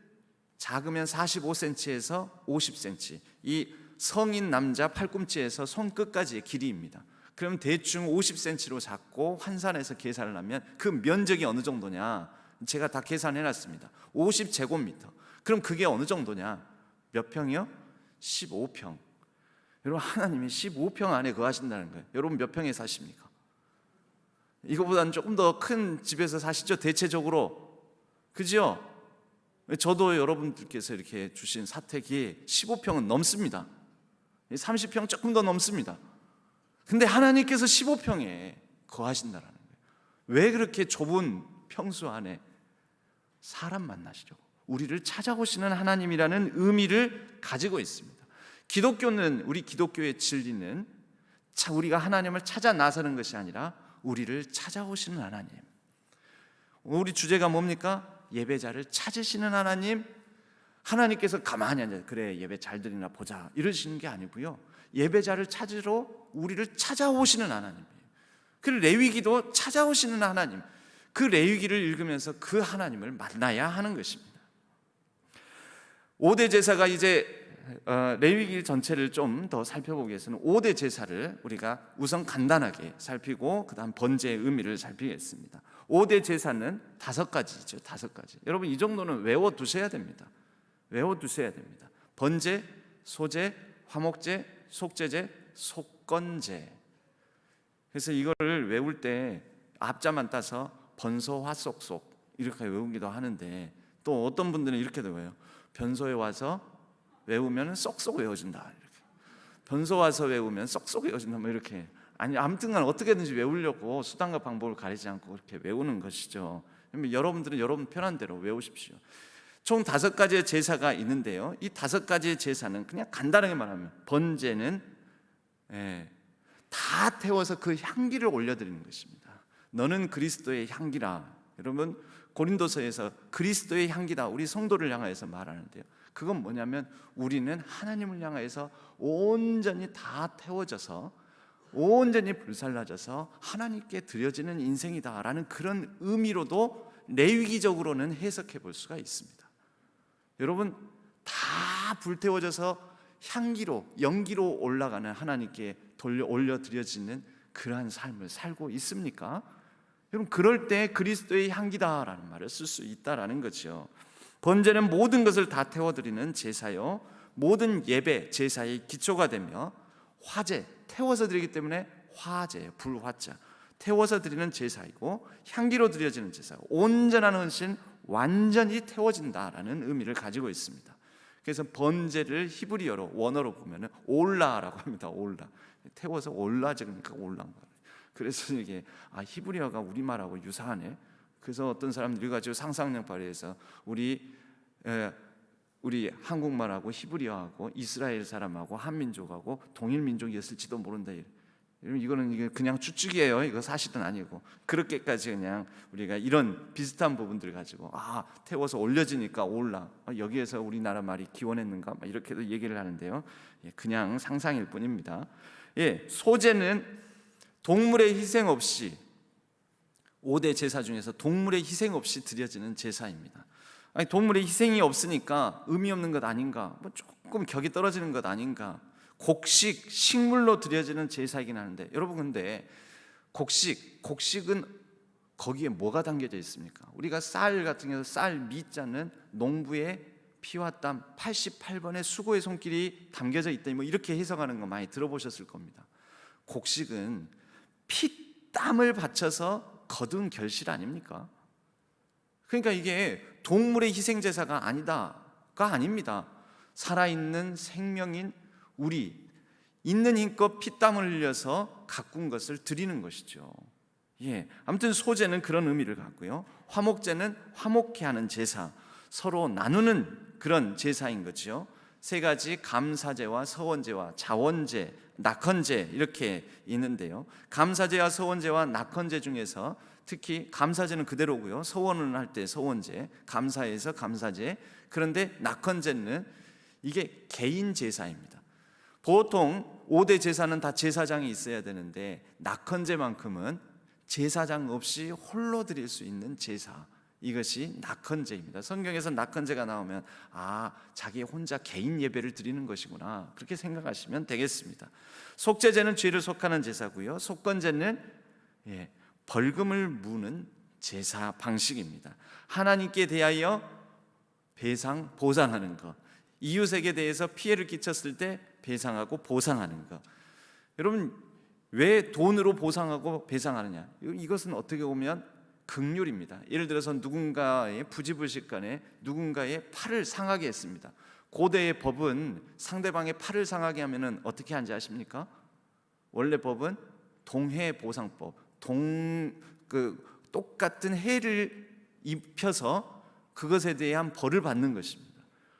작으면 45cm에서 50cm, 이 성인 남자 팔꿈치에서 손끝까지의 길이입니다. 그럼 대충 50cm로 잡고 환산해서 계산을 하면 그 면적이 어느 정도냐? 제가 다 계산해 놨습니다. 50제곱미터. 그럼 그게 어느 정도냐? 몇 평이요? 15평. 여러분, 하나님이 15평 안에 거하신다는 거예요. 여러분, 몇 평에 사십니까? 이거보다는 조금 더 큰 집에서 사시죠, 대체적으로. 그죠? 저도 여러분들께서 이렇게 주신 사택이 15평은 넘습니다. 30평 조금 더 넘습니다. 근데 하나님께서 15평에 거하신다라는 거예요. 왜 그렇게 좁은 평수 안에 사람 만나시려고, 우리를 찾아오시는 하나님이라는 의미를 가지고 있습니다. 기독교는, 우리 기독교의 진리는 우리가 하나님을 찾아 나서는 것이 아니라 우리를 찾아오시는 하나님. 우리 주제가 뭡니까? 예배자를 찾으시는 하나님. 하나님께서 가만히 앉아 그래 예배 잘 드리나 보자 이러시는 게 아니고요, 예배자를 찾으러 우리를 찾아오시는 하나님이에요. 그 레위기도 찾아오시는 하나님, 그 레위기를 읽으면서 그 하나님을 만나야 하는 것입니다. 5대 제사가 이제 레위기 전체를 좀 더 살펴보기 위해서는 5대 제사를 우리가 우선 간단하게 살피고 그 다음 번제의 의미를 살피겠습니다. 5대 제사는 5가지죠. 5가지. 여러분, 이 정도는 외워두셔야 됩니다. 외워두셔야 됩니다. 번제, 소제, 화목제, 속제제, 속건제. 그래서 이거를 외울 때 앞자만 따서 번소화속속 이렇게 외우기도 하는데, 또 어떤 분들은 이렇게도 외워요. 변소에 와서 외우면 쏙쏙 외워진다. 이렇게. 변소 와서 외우면 쏙쏙 외워진다. 뭐 이렇게. 아니, 아무튼간 어떻게든지 외우려고 수단과 방법을 가리지 않고 그렇게 외우는 것이죠. 여러분들은 여러분 편한 대로 외우십시오. 총 5가지의 제사가 있는데요, 이 5가지의 제사는 그냥 간단하게 말하면 번제는 다 태워서 그 향기를 올려드리는 것입니다. 너는 그리스도의 향기라. 여러분, 고린도서에서 그리스도의 향기다, 우리 성도를 향하여서 말하는데요, 그건 뭐냐면 우리는 하나님을 향하여서 온전히 다 태워져서 온전히 불살라져서 하나님께 드려지는 인생이다라는 그런 의미로도 레위기적으로는 해석해 볼 수가 있습니다. 여러분, 다 불태워져서 향기로, 연기로 올라가는 하나님께 올려드려지는 그러한 삶을 살고 있습니까? 여러분, 그럴 때 그리스도의 향기다라는 말을 쓸 수 있다라는 거죠. 번제는 모든 것을 다 태워드리는 제사요, 모든 예배 제사의 기초가 되며, 화제, 태워서 드리기 때문에 화제, 불화자, 태워서 드리는 제사이고, 향기로 드려지는 제사, 온전한 헌신, 완전히 태워진다라는 의미를 가지고 있습니다. 그래서 번제를 히브리어로, 원어로 보면 올라라고 합니다. 올라, 태워서 올라지, 그러니까 올라온 거예요. 그래서 이게 히브리어가 우리말하고 유사하네. 그래서 어떤 사람들이 가지고 상상력 발휘해서 우리 한국말하고 히브리어하고 이스라엘 사람하고 한민족하고 동일 민족이었을지도 모른다. 이거는 이게 그냥 추측이에요. 이거 사실은 아니고 그렇게까지 그냥 우리가 이런 비슷한 부분들 가지고 태워서 올려지니까 올라 여기에서 우리나라 말이 기원했는가 막 이렇게도 얘기를 하는데요. 그냥 상상일 뿐입니다. 소제는 동물의 희생 없이 5대 제사 중에서 동물의 희생 없이 드려지는 제사입니다. 아니, 동물의 희생이 없으니까 의미 없는 것 아닌가, 뭐 조금 격이 떨어지는 것 아닌가. 곡식, 식물로 드려지는 제사이긴 하는데 여러분, 근데 곡식은 거기에 뭐가 담겨져 있습니까? 우리가 쌀 같은 경우 쌀 미자는 농부의 피와 땀 88번의 수고의 손길이 담겨져 있다, 뭐 이렇게 해석하는 거 많이 들어보셨을 겁니다. 곡식은 피 땀을 바쳐서 거둔 결실 아닙니까? 그러니까 이게 동물의 희생 제사가 아니다가 아닙니다. 살아있는 생명인 우리 있는 힘껏 피땀을 흘려서 가꾼 것을 드리는 것이죠. 아무튼 소제는 그런 의미를 갖고요. 화목제는 화목케 하는 제사, 서로 나누는 그런 제사인 거죠. 세 가지 감사제와 서원제와 자원제, 낙헌제 이렇게 있는데요. 감사제와 서원제와 낙헌제 중에서 특히 감사제는 그대로고요. 서원을 할 때 서원제, 감사에서 감사제. 그런데 낙헌제는 이게 개인 제사입니다. 보통 5대 제사는 다 제사장이 있어야 되는데 낙헌제만큼은 제사장 없이 홀로 드릴 수 있는 제사, 이것이 낙헌제입니다. 성경에서 낙헌제가 나오면 자기 혼자 개인 예배를 드리는 것이구나, 그렇게 생각하시면 되겠습니다. 속죄제는 죄를 속하는 제사고요. 속건제는 벌금을 무는 제사 방식입니다. 하나님께 대하여 보상하는 것, 이웃에게 대해서 피해를 끼쳤을 때 배상하고 보상하는 것. 여러분, 왜 돈으로 보상하고 배상하느냐? 이것은 어떻게 보면 긍휼입니다. 예를 들어서 누군가의 부지불식간에 누군가의 팔을 상하게 했습니다. 고대의 법은 상대방의 팔을 상하게 하면은 어떻게 하는지 아십니까? 원래 법은 동해보상법, 똑같은 해를 입혀서 그것에 대한 벌을 받는 것입니다.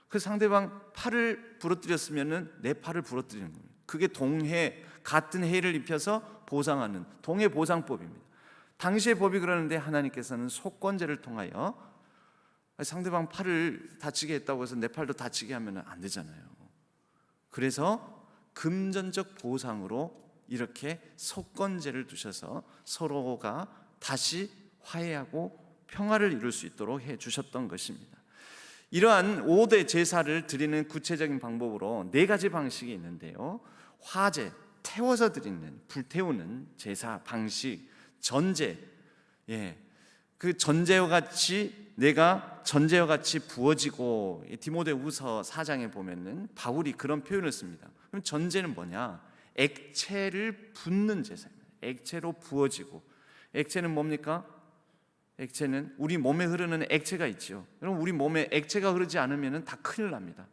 그 상대방 팔을 부러뜨렸으면은 내 팔을 부러뜨리는 겁니다. 그게 같은 해를 입혀서 보상하는 동해보상법입니다. 당시의 법이 그러는데 하나님께서는 속건제를 통하여 상대방 팔을 다치게 했다고 해서 내 팔도 다치게 하면 안 되잖아요. 그래서 금전적 보상으로 이렇게 속건제를 두셔서 서로가 다시 화해하고 평화를 이룰 수 있도록 해주셨던 것입니다. 이러한 5대 제사를 드리는 구체적인 방법으로 4가지 방식이 있는데요. 화제, 태워서 드리는, 불태우는 제사 방식, 전제, 그 전제와 같이 내가 전제와 같이 부어지고, 디모데후서 4장에 보면은 바울이 그런 표현을 씁니다. 그럼 전제는 뭐냐? 액체를 붓는 제사입니다. 액체로 부어지고, 액체는 뭡니까? 액체는 우리 몸에 흐르는 액체가 있죠. 여러분, 우리 몸에 액체가 흐르지 않으면 다 큰일 납니다.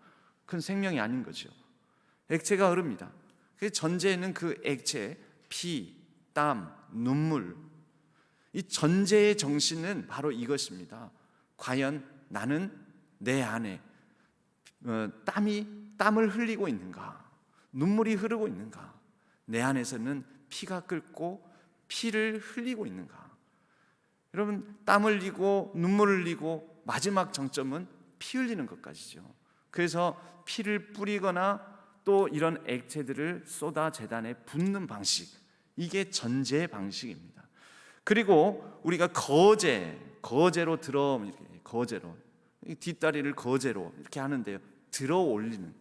그건 생명이 아닌 거죠. 액체가 흐릅니다. 그 전제는 그 액체, 피, 땀, 눈물, 이 전제의 정신은 바로 이것입니다. 과연 나는 내 안에 땀을 흘리고 있는가? 눈물이 흐르고 있는가? 내 안에서는 피가 끓고 피를 흘리고 있는가? 여러분, 땀 흘리고 눈물 흘리고 마지막 정점은 피 흘리는 것까지죠. 그래서 피를 뿌리거나 또 이런 액체들을 쏟아 제단에 붓는 방식, 이게 전제 방식입니다. 그리고 우리가 거제로 거제로 뒷다리를 거제로 이렇게 하는데요. 들어 올리는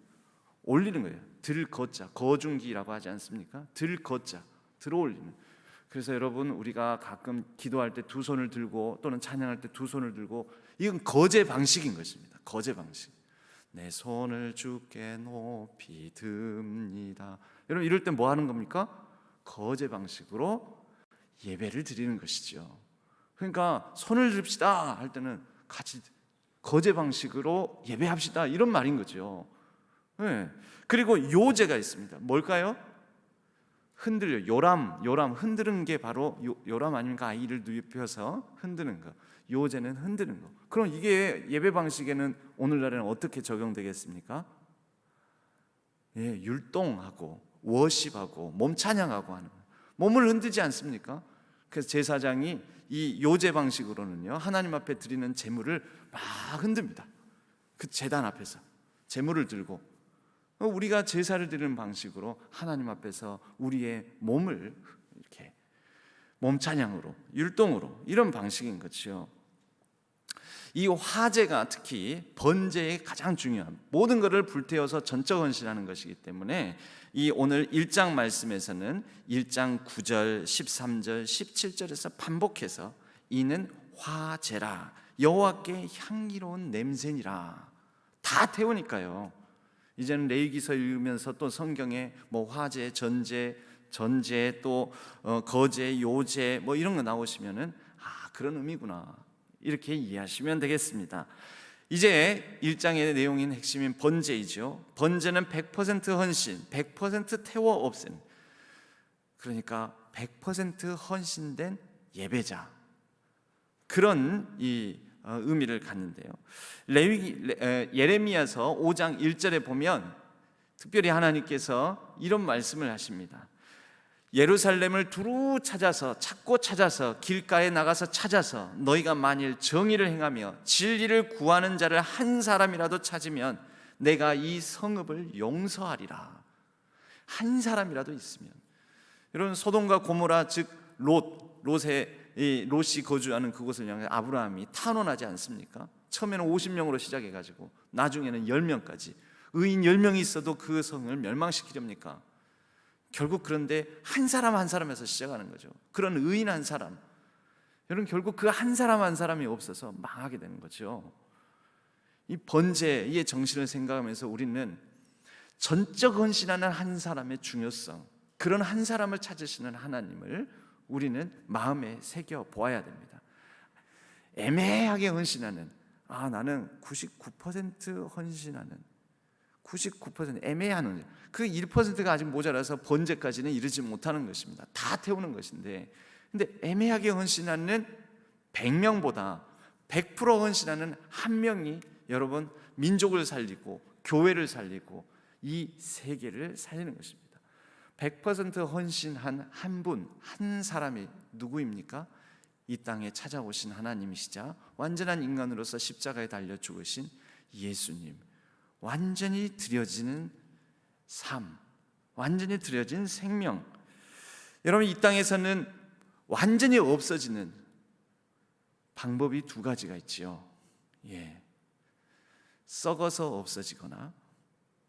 거예요. 들거자, 거중기라고 하지 않습니까? 들거자, 들어 올리는. 그래서 여러분, 우리가 가끔 기도할 때 2손을 들고 또는 찬양할 때 2손을 들고, 이건 거제 방식인 것입니다. 거제 방식. 내 손을 주께 높이 듭니다. 여러분, 이럴 때 뭐 하는 겁니까? 거제 방식으로 예배를 드리는 것이죠. 그러니까 손을 듭시다 할 때는 같이 거제 방식으로 예배합시다, 이런 말인 거죠. 그리고 요제가 있습니다. 뭘까요? 흔들려, 요람 흔드는 게 바로 요람 아닙니까? 아이를 눕혀서 흔드는 거. 요제는 흔드는 거. 그럼 이게 예배 방식에는 오늘날에는 어떻게 적용되겠습니까? 율동하고 워십하고 몸 찬양하고 하는 거예요. 몸을 흔들지 않습니까? 그래서 제사장이 이 요제 방식으로는요, 하나님 앞에 드리는 제물을 막 흔듭니다. 그 제단 앞에서 제물을 들고 우리가 제사를 드리는 방식으로 하나님 앞에서 우리의 몸을 이렇게 몸 찬양으로, 율동으로, 이런 방식인 거죠. 이 화제가 특히 번제의 가장 중요한, 모든 것을 불태워서 전적 헌신하는 것이기 때문에 이 오늘 1장 말씀에서는 1장 9절, 13절, 17절에서 반복해서 이는 화제라, 여호와께 향기로운 냄새니라. 다 태우니까요. 이제는 레위기서 읽으면서 또 성경에 뭐 화제, 전제, 또 거제, 요제 뭐 이런 거 나오시면은 그런 의미구나, 이렇게 이해하시면 되겠습니다. 이제 1장의 내용인 핵심인 번제이죠. 번제는 100% 헌신, 100% 태워 없앤, 그러니까 100% 헌신된 예배자, 그런 이 의미를 갖는데요. 예레미야서 5장 1절에 보면 특별히 하나님께서 이런 말씀을 하십니다. 예루살렘을 두루 찾고 찾아서 길가에 나가서 찾아서 너희가 만일 정의를 행하며 진리를 구하는 자를 한 사람이라도 찾으면 내가 이 성읍을 용서하리라. 한 사람이라도 있으면, 여러분 소돔과 고모라, 즉 롯이 거주하는 그곳을 향해 아브라함이 탄원하지 않습니까? 처음에는 50명으로 시작해가지고 나중에는 10명까지, 의인 10명이 있어도 그 성을 멸망시키렵니까? 결국 그런데 한 사람 한 사람에서 시작하는 거죠. 그런 의인 한 사람, 여러분 결국 그 한 사람 한 사람이 없어서 망하게 되는 거죠. 이 번제의 정신을 생각하면서 우리는 전적 헌신하는 한 사람의 중요성, 그런 한 사람을 찾으시는 하나님을 우리는 마음에 새겨 보아야 됩니다. 애매하게 헌신하는, 나는 99% 헌신하는, 99% 애매한 헌신, 그 1%가 아직 모자라서 번제까지는 이르지 못하는 것입니다. 다 태우는 것인데, 근데 애매하게 헌신하는 100명보다 100% 헌신하는 한 명이 여러분 민족을 살리고 교회를 살리고 이 세계를 살리는 것입니다. 100% 헌신한 한 분, 한 사람이 누구입니까? 이 땅에 찾아오신 하나님이시자 완전한 인간으로서 십자가에 달려 죽으신 예수님, 완전히 드려지는 삶, 완전히 드려진 생명. 여러분 이 땅에서는 완전히 없어지는 방법이 두 가지가 있지요. 썩어서 없어지거나,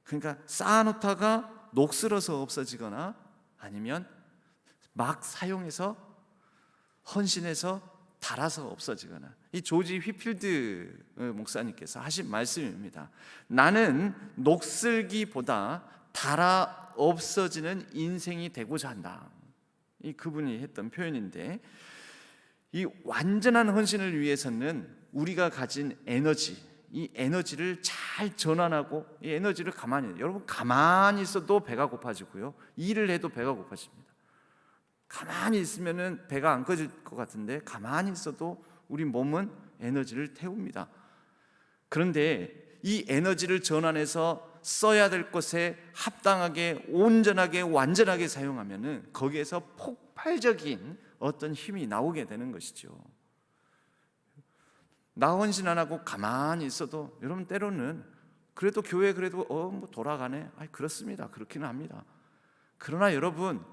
그러니까 쌓아놓다가 녹슬어서 없어지거나, 아니면 막 사용해서 헌신해서 달아서 없어지거나. 이 조지 휘필드 목사님께서 하신 말씀입니다. 나는 녹슬기보다 달아 없어지는 인생이 되고자 한다. 이 그분이 했던 표현인데, 이 완전한 헌신을 위해서는 우리가 가진 에너지, 이 에너지를 잘 전환하고, 이 에너지를 여러분 가만히 있어도 배가 고파지고요, 일을 해도 배가 고파집니다. 가만히 있으면은 배가 안 꺼질 것 같은데 가만히 있어도 우리 몸은 에너지를 태웁니다. 그런데 이 에너지를 전환해서 써야 될 것에 합당하게, 온전하게, 완전하게 사용하면은 거기에서 폭발적인 어떤 힘이 나오게 되는 것이죠. 나 헌신 안 하고 가만히 있어도 여러분 때로는 그래도 교회 뭐 돌아가네. 그렇습니다. 그렇기는 합니다. 그러나 여러분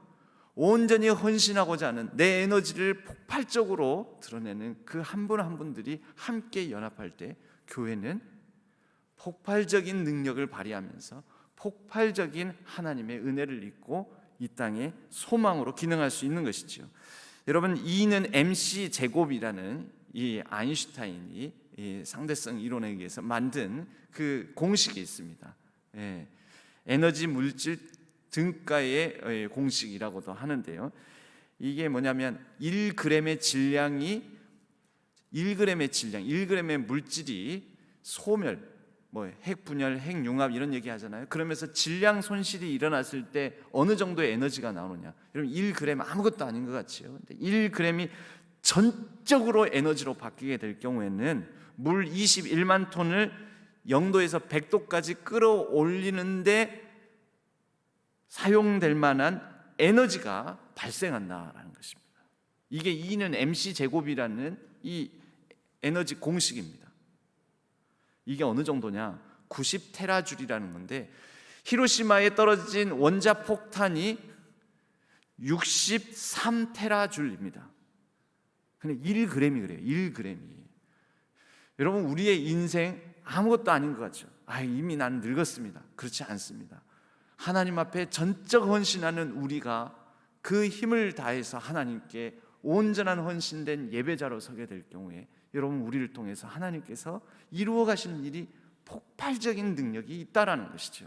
온전히 헌신하고자 하는 내 에너지를 폭발적으로 드러내는 그 한 분 한 분들이 함께 연합할 때 교회는 폭발적인 능력을 발휘하면서 폭발적인 하나님의 은혜를 입고 이 땅에 소망으로 기능할 수 있는 것이죠. 여러분 E는 MC 제곱이라는 이 아인슈타인이 이 상대성 이론에 의해서 만든 그 공식이 있습니다. 에너지 물질 등가의 공식이라고도 하는데요. 이게 뭐냐면 1g의 질량이 1g의 물질이 소멸, 핵분열, 핵융합 이런 얘기 하잖아요. 그러면서 질량 손실이 일어났을 때 어느 정도의 에너지가 나오느냐. 여러분 1g 아무것도 아닌 것 같지요. 근데 1g이 전적으로 에너지로 바뀌게 될 경우에는 물 21만 톤을 0도에서 100도까지 끌어올리는데 사용될 만한 에너지가 발생한다라는 것입니다. 이게 E는 MC 제곱이라는 이 에너지 공식입니다. 이게 어느 정도냐? 90테라줄이라는 건데, 히로시마에 떨어진 원자 폭탄이 63테라줄입니다. 그냥 1g이 그래요. 1g이. 여러분, 우리의 인생 아무것도 아닌 것 같죠? 이미 나는 늙었습니다. 그렇지 않습니다. 하나님 앞에 전적 헌신하는 우리가 그 힘을 다해서 하나님께 온전한 헌신된 예배자로 서게 될 경우에 여러분, 우리를 통해서 하나님께서 이루어 가시는 일이 폭발적인 능력이 있다라는 것이죠.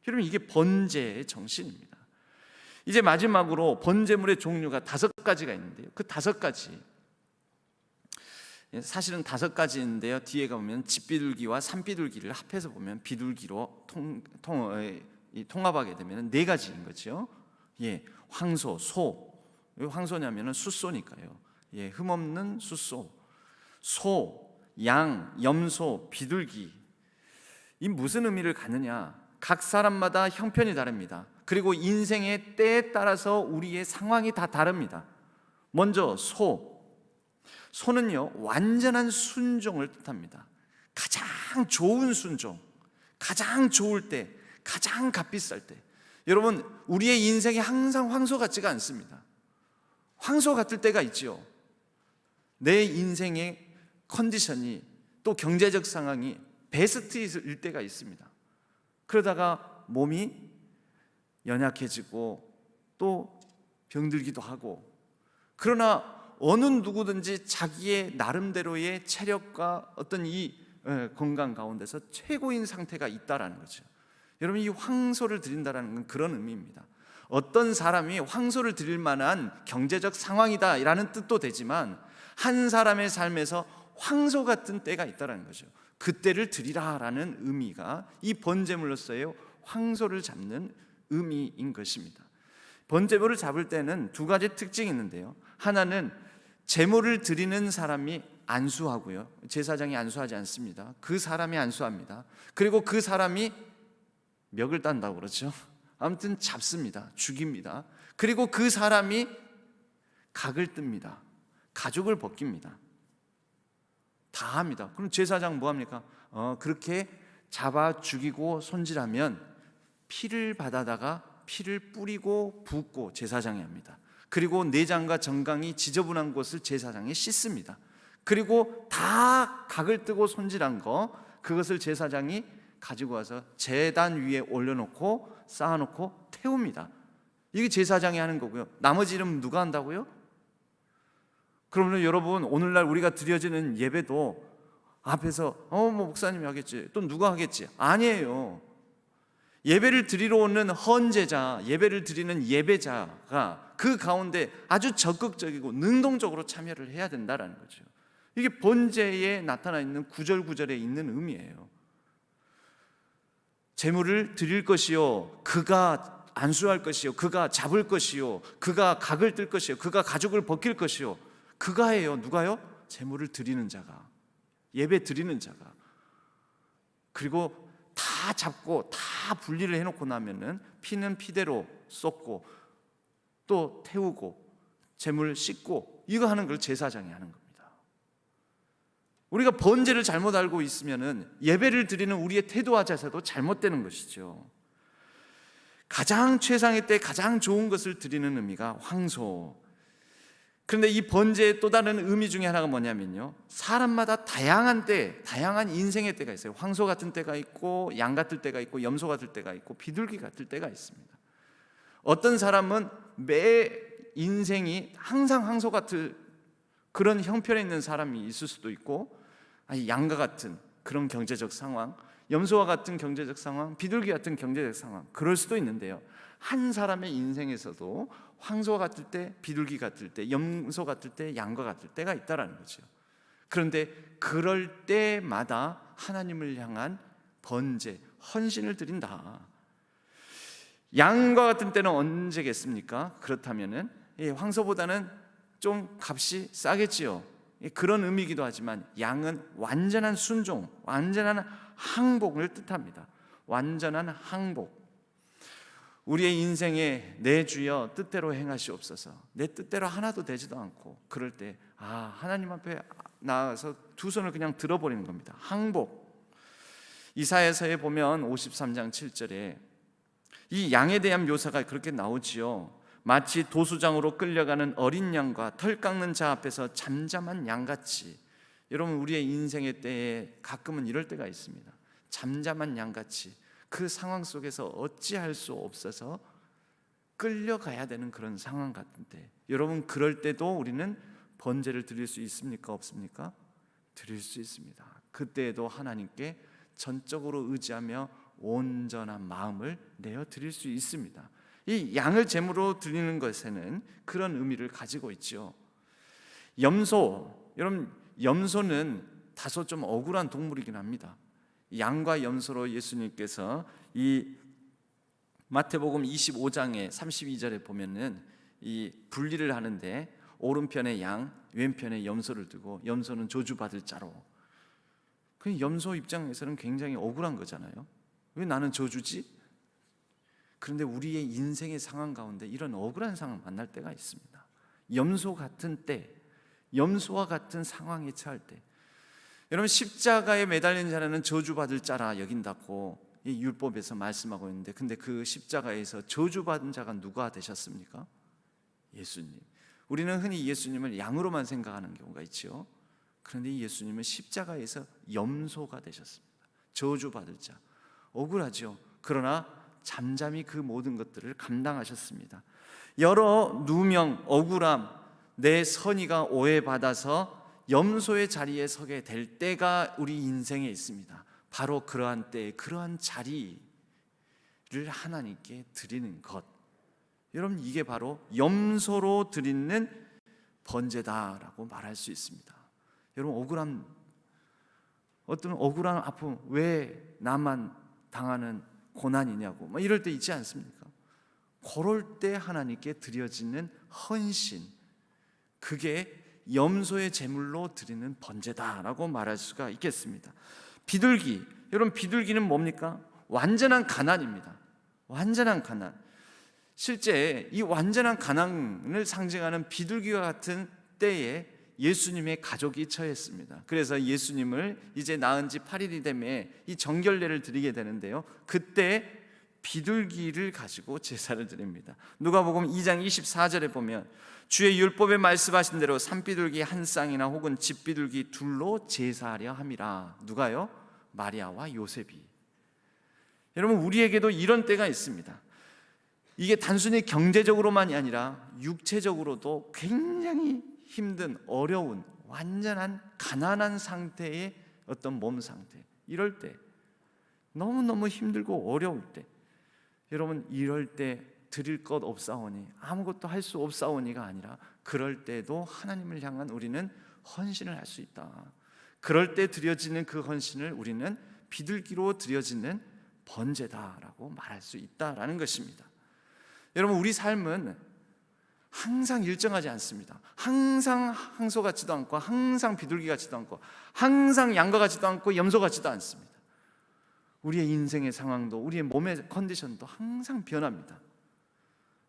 여러분, 이게 번제의 정신입니다. 이제 마지막으로 번제물의 종류가 5가지가 있는데요. 그 5가지, 사실은 5가지인데요. 뒤에 가보면 집비둘기와 산비둘기를 합해서 보면 비둘기로 통합하게 되면 4가지인 거죠. 황소, 소. 왜 황소냐면은 숫소니까요. 흠없는 숫소. 소, 양, 염소, 비둘기. 이 무슨 의미를 갖느냐? 각 사람마다 형편이 다릅니다. 그리고 인생의 때에 따라서 우리의 상황이 다 다릅니다. 먼저 소는요, 완전한 순종을 뜻합니다. 가장 좋은 순종, 가장 좋을 때, 가장 값비쌀 때. 여러분, 우리의 인생이 항상 황소 같지가 않습니다. 황소 같을 때가 있죠. 내 인생의 컨디션이, 또 경제적 상황이 베스트일 때가 있습니다. 그러다가 몸이 연약해지고 또 병들기도 하고, 그러나 어느 누구든지 자기의 나름대로의 체력과 어떤 이 건강 가운데서 최고인 상태가 있다라는 거죠. 여러분, 이 황소를 드린다라는 건 그런 의미입니다. 어떤 사람이 황소를 드릴 만한 경제적 상황이다라는 뜻도 되지만, 한 사람의 삶에서 황소 같은 때가 있다라는 거죠. 그때를 드리라라는 의미가 이 번제물로서의 황소를 잡는 의미인 것입니다. 번제물을 잡을 때는 2가지 특징이 있는데요. 하나는 제물을 드리는 사람이 안수하고요, 제사장이 안수하지 않습니다. 그 사람이 안수합니다. 그리고 그 사람이 멱을 딴다고 그러죠. 아무튼 잡습니다. 죽입니다. 그리고 그 사람이 각을 뜹니다. 가죽을 벗깁니다. 다 합니다. 그럼 제사장 뭐 합니까? 그렇게 잡아 죽이고 손질하면 피를 받아다가 피를 뿌리고 붓고 제사장이 합니다. 그리고 내장과 정강이 지저분한 곳을 제사장이 씻습니다. 그리고 다 각을 뜨고 손질한 거, 그것을 제사장이 가지고 와서 제단 위에 올려놓고 쌓아놓고 태웁니다. 이게 제사장이 하는 거고요. 나머지 일은 누가 한다고요? 그러면 여러분, 오늘날 우리가 드려지는 예배도 앞에서 뭐 목사님이 하겠지, 또 누가 하겠지? 아니에요. 예배를 드리러 오는 헌제자, 예배를 드리는 예배자가 그 가운데 아주 적극적이고 능동적으로 참여를 해야 된다라는 거죠. 이게 번제에 나타나 있는 구절구절에 있는 의미예요. 제물을 드릴 것이요, 그가 안수할 것이요, 그가 잡을 것이요, 그가 각을 뜰 것이요, 그가 가죽을 벗길 것이요. 그가 해요. 누가요? 제물을 드리는 자가, 예배 드리는 자가. 그리고 다 잡고 다 분리를 해놓고 나면은 피는 피대로 쏟고 또 태우고 제물 씻고, 이거 하는 걸 제사장이 하는 겁니다. 우리가 번제를 잘못 알고 있으면은 예배를 드리는 우리의 태도와 자세도 잘못되는 것이죠. 가장 최상의 때 가장 좋은 것을 드리는 의미가 황소. 그런데 이 번제의 또 다른 의미 중에 하나가 뭐냐면요, 사람마다 다양한 때, 다양한 인생의 때가 있어요. 황소 같은 때가 있고, 양 같을 때가 있고, 염소 같을 때가 있고, 비둘기 같을 때가 있습니다. 어떤 사람은 매 인생이 항상 황소 같을 그런 형편에 있는 사람이 있을 수도 있고, 양과 같은 그런 경제적 상황, 염소와 같은 경제적 상황, 비둘기 같은 경제적 상황, 그럴 수도 있는데요, 한 사람의 인생에서도 황소 같을 때, 비둘기 같을 때, 염소 같을 때, 양과 같을 때가 있다라는 거죠. 그런데 그럴 때마다 하나님을 향한 번제, 헌신을 드린다. 양과 같은 때는 언제겠습니까? 그렇다면은 황소보다는 좀 값이 싸겠지요. 그런 의미이기도 하지만 양은 완전한 순종, 완전한 항복을 뜻합니다. 완전한 항복. 우리의 인생에 내 주여 뜻대로 행하시옵소서. 내 뜻대로 하나도 되지도 않고 그럴 때 하나님 앞에 나아가서 두 손을 그냥 들어버리는 겁니다. 항복. 이사야서에 보면 53장 7절에 이 양에 대한 묘사가 그렇게 나오지요. 마치 도수장으로 끌려가는 어린 양과 털 깎는 자 앞에서 잠잠한 양같이. 여러분, 우리의 인생의 때에 가끔은 이럴 때가 있습니다. 잠잠한 양같이 그 상황 속에서 어찌할 수 없어서 끌려가야 되는 그런 상황 같은데, 여러분, 그럴 때도 우리는 번제를 드릴 수 있습니까? 없습니까? 드릴 수 있습니다. 그때에도 하나님께 전적으로 의지하며 온전한 마음을 내어 드릴 수 있습니다. 이 양을 제물로 드리는 것에는 그런 의미를 가지고 있죠. 염소, 여러분, 염소는 다소 좀 억울한 동물이긴 합니다. 양과 염소로 예수님께서 이 마태복음 25장에 32절에 보면은 이 분리를 하는데 오른편에 양, 왼편에 염소를 두고 염소는 저주받을 자로. 그 염소 입장에서는 굉장히 억울한 거잖아요. 왜 나는 저주지? 그런데 우리의 인생의 상황 가운데 이런 억울한 상황을 만날 때가 있습니다. 염소 같은 때, 염소와 같은 상황에 처할 때, 여러분, 십자가에 매달린 자는 저주받을 자라 여긴다고 이 율법에서 말씀하고 있는데, 근데 그 십자가에서 저주받은 자가 누가 되셨습니까? 예수님. 우리는 흔히 예수님을 양으로만 생각하는 경우가 있죠. 그런데 예수님은 십자가에서 염소가 되셨습니다. 저주받을 자. 억울하죠. 그러나 잠잠히 그 모든 것들을 감당하셨습니다. 여러 누명, 억울함, 내 선의가 오해받아서 염소의 자리에 서게 될 때가 우리 인생에 있습니다. 바로 그러한 때, 그러한 자리를 하나님께 드리는 것, 여러분, 이게 바로 염소로 드리는 번제다라고 말할 수 있습니다. 여러분, 어떤 억울한 아픔, 왜 나만 당하는 고난이냐고 이럴 때 있지 않습니까? 그럴 때 하나님께 드려지는 헌신, 그게 염소의 제물로 드리는 번제다라고 말할 수가 있겠습니다. 비둘기, 여러분, 비둘기는 뭡니까? 완전한 가난입니다. 완전한 가난. 실제 이 완전한 가난을 상징하는 비둘기와 같은 때에 예수님의 가족이 처했습니다. 그래서 예수님을 이제 낳은 지 8일이 되매 이 정결례를 드리게 되는데요, 그때 비둘기를 가지고 제사를 드립니다. 누가복음 2장 24절에 보면 주의 율법에 말씀하신 대로 산비둘기 한 쌍이나 혹은 집비둘기 둘로 제사하려 함이라. 누가요? 마리아와 요셉이. 여러분, 우리에게도 이런 때가 있습니다. 이게 단순히 경제적으로만이 아니라 육체적으로도 굉장히 힘든, 어려운, 완전한 가난한 상태의 어떤 몸 상태, 이럴 때, 너무너무 힘들고 어려울 때, 여러분, 이럴 때 드릴 것 없사오니, 아무것도 할 수 없사오니가 아니라 그럴 때도 하나님을 향한 우리는 헌신을 할 수 있다. 그럴 때 드려지는 그 헌신을 우리는 비둘기로 드려지는 번제다라고 말할 수 있다라는 것입니다. 여러분, 우리 삶은 항상 일정하지 않습니다. 항상 항소 같지도 않고, 항상 비둘기 같지도 않고, 항상 양과 같지도 않고, 염소 같지도 않습니다. 우리의 인생의 상황도, 우리의 몸의 컨디션도 항상 변합니다.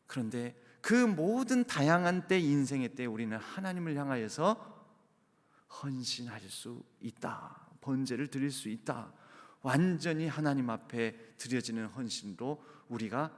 그런데 그 모든 다양한 때, 인생의 때, 우리는 하나님을 향하여서 헌신할 수 있다. 번제를 드릴 수 있다. 완전히 하나님 앞에 드려지는 헌신으로 우리가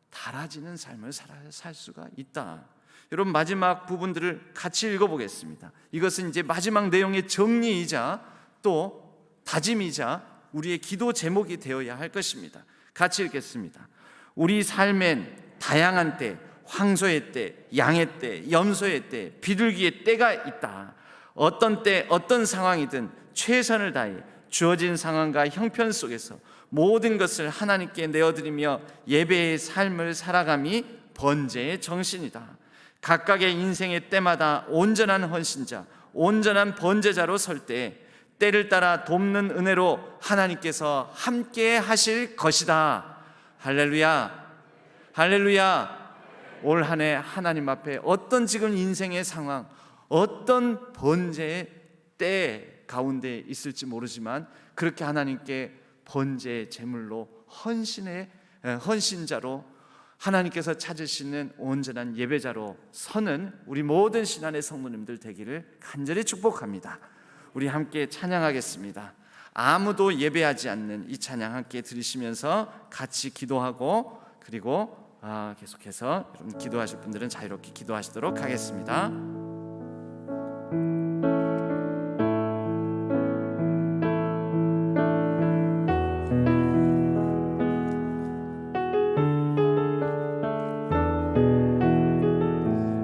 달아지는 삶을 살 수가 있다. 여러분, 마지막 부분들을 같이 읽어보겠습니다. 이것은 이제 마지막 내용의 정리이자 또 다짐이자 우리의 기도 제목이 되어야 할 것입니다. 같이 읽겠습니다. 우리 삶엔 다양한 때, 황소의 때, 양의 때, 염소의 때, 비둘기의 때가 있다. 어떤 때, 어떤 상황이든 최선을 다해 주어진 상황과 형편 속에서 모든 것을 하나님께 내어드리며 예배의 삶을 살아감이 번제의 정신이다. 각각의 인생의 때마다 온전한 헌신자, 온전한 번제자로 설 때 때를 따라 돕는 은혜로 하나님께서 함께 하실 것이다. 할렐루야, 할렐루야. 올 한 해 하나님 앞에 어떤 지금 인생의 상황, 어떤 번제의 때 가운데 있을지 모르지만 그렇게 하나님께 번제의 제물로 헌신자로 하나님께서 찾으시는 온전한 예배자로 서는 우리 모든 신안의 성도님들 되기를 간절히 축복합니다. 우리 함께 찬양하겠습니다. 아무도 예배하지 않는 이 찬양 함께 들으시면서 같이 기도하고, 그리고 계속해서 여러분 기도하실 분들은 자유롭게 기도하시도록 하겠습니다.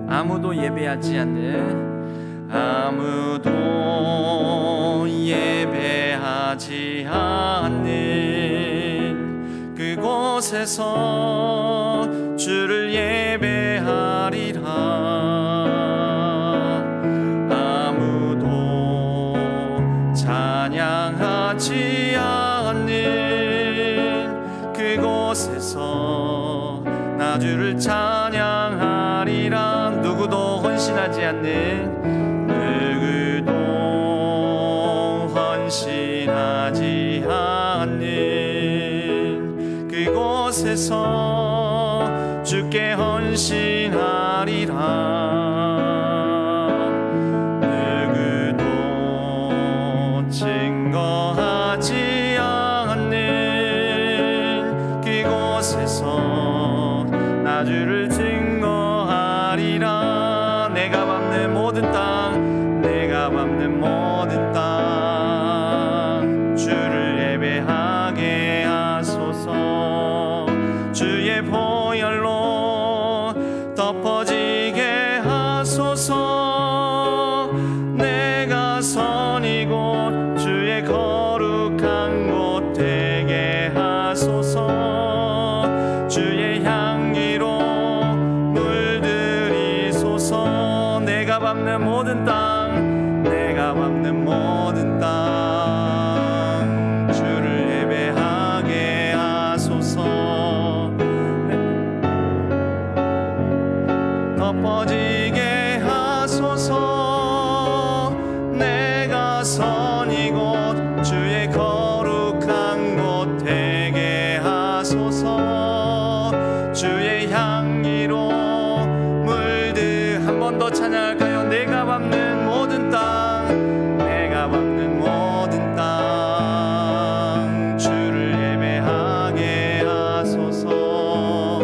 아무도 예배하지 않는, 아무도 예배하지 않는 그곳에서 주를 예배하리라. 아무도 찬양하지 않는 그곳에서 나 주를 찬양하리라. 누구도 헌신하지 않는, 누구도 헌신하지 않는 그곳에서 주께 헌신하리라. 누구도 증거하지 않는 그곳에서 나 주를 증거하리라. 내가 밟는 모든 땅, 내가 밟는 모든 땅 주를 예배하게 하소서. 주의 보혈로 덮어지게 하소서. 내가 선 이곳 주의 거룩한 곳 되게 하소서. 주의 향기로 물들이소서. 내가 밟는 모든 땅, 내가 밟는 모든 땅 주를 예배하게 하소서. 덮어지게 하소서. 내가 선 이곳 주의 거룩한 곳 되게 하소서. 주의 향기로 한 번 더 찬양할까요? 내가 밟는 모든 땅, 내가 밟는 모든 땅 주를 예배하게 하소서.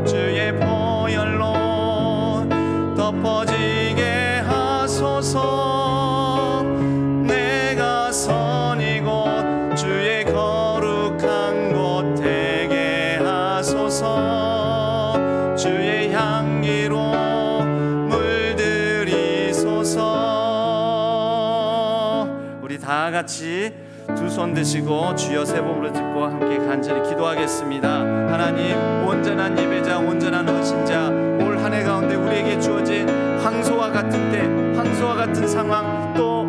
주의 보혈로 덮어지게 하소서. 내가 선 이곳 주의 거룩한 곳 되게 하소서. 주의 향기로 우리 다 같이 두 손 드시고 주여 세 번으로 짚고 함께 간절히 기도하겠습니다. 하나님, 온전한 예배자, 온전한 헌신자, 올 한 해 가운데 우리에게 주어진 황소와 같은 때, 황소와 같은 상황, 또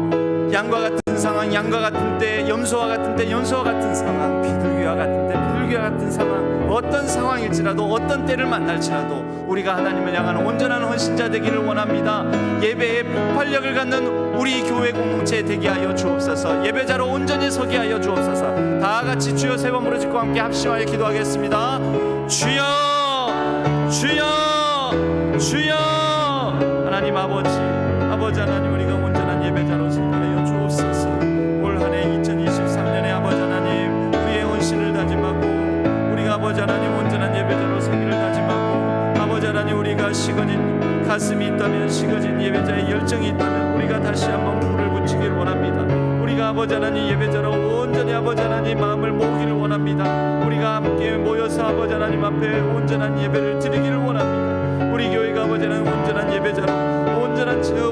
양과 같은 상황, 양과 같은 때, 염소와 같은 때, 염소와 같은 상황, 비둘기와 같은 때, 비둘기와 같은 상황, 어떤 상황일지라도, 어떤 때를 만날지라도 우리가 하나님을 향하는 온전한 헌신자 되기를 원합니다. 예배의 폭발력을 갖는 우리 교회 공동체 되게 하여 주옵소서. 예배자로 온전히 서게 하여 주옵소서. 다 같이 주여 세 번 부르짖고 함께 합심하여 기도하겠습니다. 주여, 주여, 주여. 하나님 아버지 하나님, 우리가 온전한 예배자로 서게 하여 주옵소서. 올 한 해 2023년에 아버지 하나님, 우리의 헌신을 다짐하고, 우리가 아버지 하나님 온전한 예배자로 서기를 다짐하고, 아버지 하나님 우리가 식어진 가슴이 있다면, 식어진 예배자의 열정이 있다면 우리가 다시 한번 불을 붙이기를 원합니다. 우리가 아버지 하나님 예배자로 온전히 아버지 하나님 마음을 모으기를 원합니다. 우리가 함께 모여서 아버지 하나님 앞에 온전한 예배를 드리기를 원합니다. 우리 교회가 아버지 하나님 온전한 예배자로,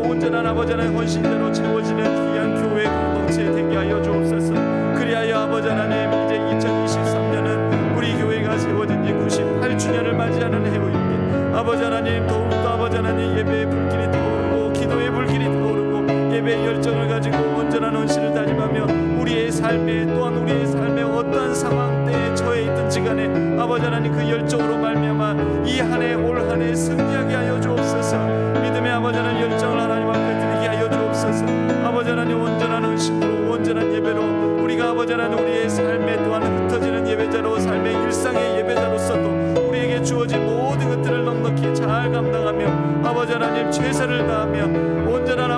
온전한 아버지 하나님 헌신자로 채워지는 귀한 교회 공동체 되게 하여 주옵소서. 그리하여 아버지 하나님, 이제 2023년은 우리 교회가 세워진 지 98주년을 맞이하는 해오입니다. 아버지 하나님, 더욱더 아버지 하나님 예배의 불길이 타오르고, 기도의 불길이 타오르고, 예배의 열정을 가지고 온전한 헌신을 다짐하며 우리의 삶에, 또한 우리의 삶에 어떠한 상황대에 처해 있든지 간에 아버지 하나님 그 열정으로 말미암아 이 한 해, 올 한 해 승리하게 하여 주옵소서. 믿음의 아버지 하나님 열정을 하나님 앞에 드리게 하여 주옵소서. 아버지 하나님 온전한 헌신으로, 온전한 예배로 우리가 아버지 하나님 우리의 삶에 또한 흩어지는 예배자로, 삶의 일상의 예배자로서도 우리에게 주어진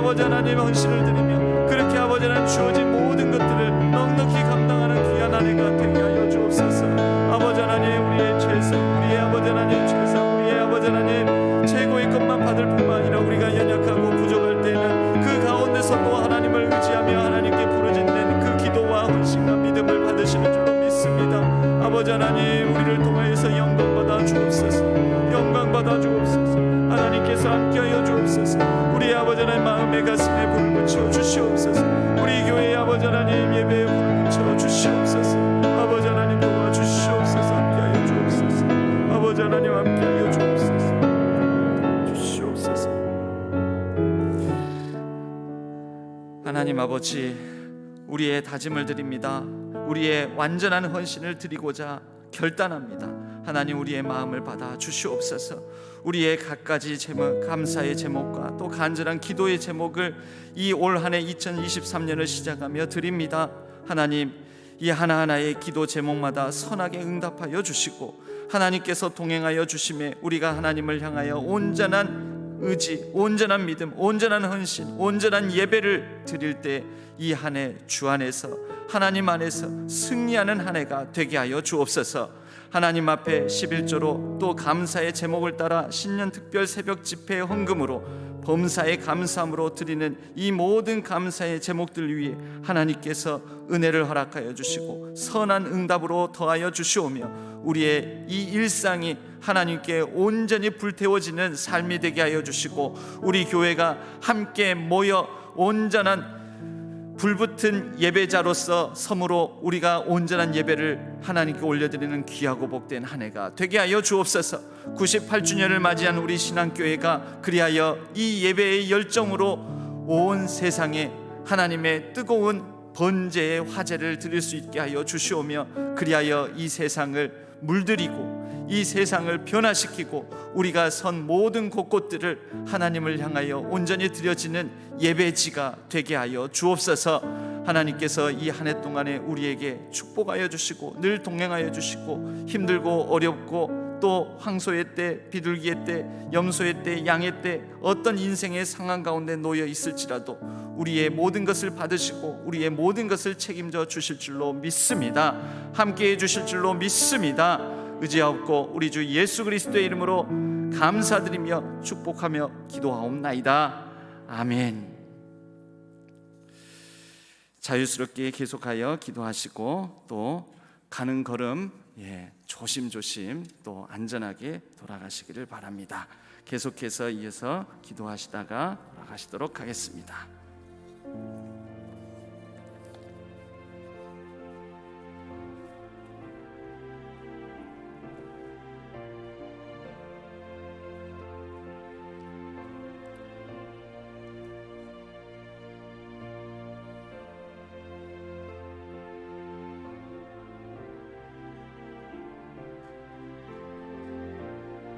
아버지 하나님 헌신을 드리며 그렇게 아버지 하나님 주어진 모든 것들을 넉넉히 감당하는 귀한 한 해가 되게 하여 주옵소서. 아버지 하나님 우리의 죄성, 우리의 아버지 하나님 죄성, 우리의 아버지 하나님 최고의 것만 받을 뿐만 아니라 우리가 연약하고 부족할 때는 그 가운데서 또 하나님을 의지하며 하나님께 부르짖는 그 기도와 헌신과 믿음을 받으시는 줄로 믿습니다. 아버지 하나님 우리를 통하여서 영광 받아 주옵소서. 영광 받아 주옵소서. 하나님께서 함께하여 주옵소서. 우리 아버지 하나님 마음의 가슴에 불을 붙여 주시옵소서. 우리 교회의 아버지 하나님 예배에 불을 붙여 주시옵소서. 아버지 하나님 도와주시옵소서. 함께하여 주옵소서. 아버지 하나님 함께하여 주옵소서. 주시옵소서. 하나님 아버지 우리의 다짐을 드립니다. 우리의 완전한 헌신을 드리고자 결단합니다. 하나님 우리의 마음을 받아 주시옵소서. 우리의 갖가지 제목, 감사의 제목과 또 간절한 기도의 제목을 이 올 한 해 2023년을 시작하며 드립니다. 하나님 이 하나하나의 기도 제목마다 선하게 응답하여 주시고 하나님께서 동행하여 주심에 우리가 하나님을 향하여 온전한 의지, 온전한 믿음, 온전한 헌신, 온전한 예배를 드릴 때 이 한 해 주 안에서 하나님 안에서 승리하는 한 해가 되게 하여 주옵소서. 하나님 앞에 11조로 또 감사의 제목을 따라 신년 특별 새벽 집회 헌금으로 범사의 감사함으로 드리는 이 모든 감사의 제목들 위에 하나님께서 은혜를 허락하여 주시고 선한 응답으로 더하여 주시오며 우리의 이 일상이 하나님께 온전히 불태워지는 삶이 되게 하여 주시고 우리 교회가 함께 모여 온전한 불붙은 예배자로서 섬으로 우리가 온전한 예배를 하나님께 올려드리는 귀하고 복된 한 해가 되게 하여 주옵소서. 98주년을 맞이한 우리 신앙교회가 그리하여 이 예배의 열정으로 온 세상에 하나님의 뜨거운 번제의 화제를 드릴 수 있게 하여 주시오며 그리하여 이 세상을 물들이고 이 세상을 변화시키고 우리가 선 모든 곳곳들을 하나님을 향하여 온전히 드려지는 예배지가 되게 하여 주옵소서. 하나님께서 이 한 해 동안에 우리에게 축복하여 주시고 늘 동행하여 주시고 힘들고 어렵고 또 황소의 때, 비둘기의 때, 염소의 때, 양의 때 어떤 인생의 상황 가운데 놓여 있을지라도 우리의 모든 것을 받으시고 우리의 모든 것을 책임져 주실 줄로 믿습니다. 함께해 주실 줄로 믿습니다. 의지하옵고 우리 주 예수 그리스도의 이름으로 감사드리며 축복하며 기도하옵나이다. 아멘. 자유스럽게 계속하여 기도하시고 또 가는 걸음 조심조심 또 안전하게 돌아가시기를 바랍니다. 계속해서 이어서 기도하시다가 돌아가시도록 하겠습니다.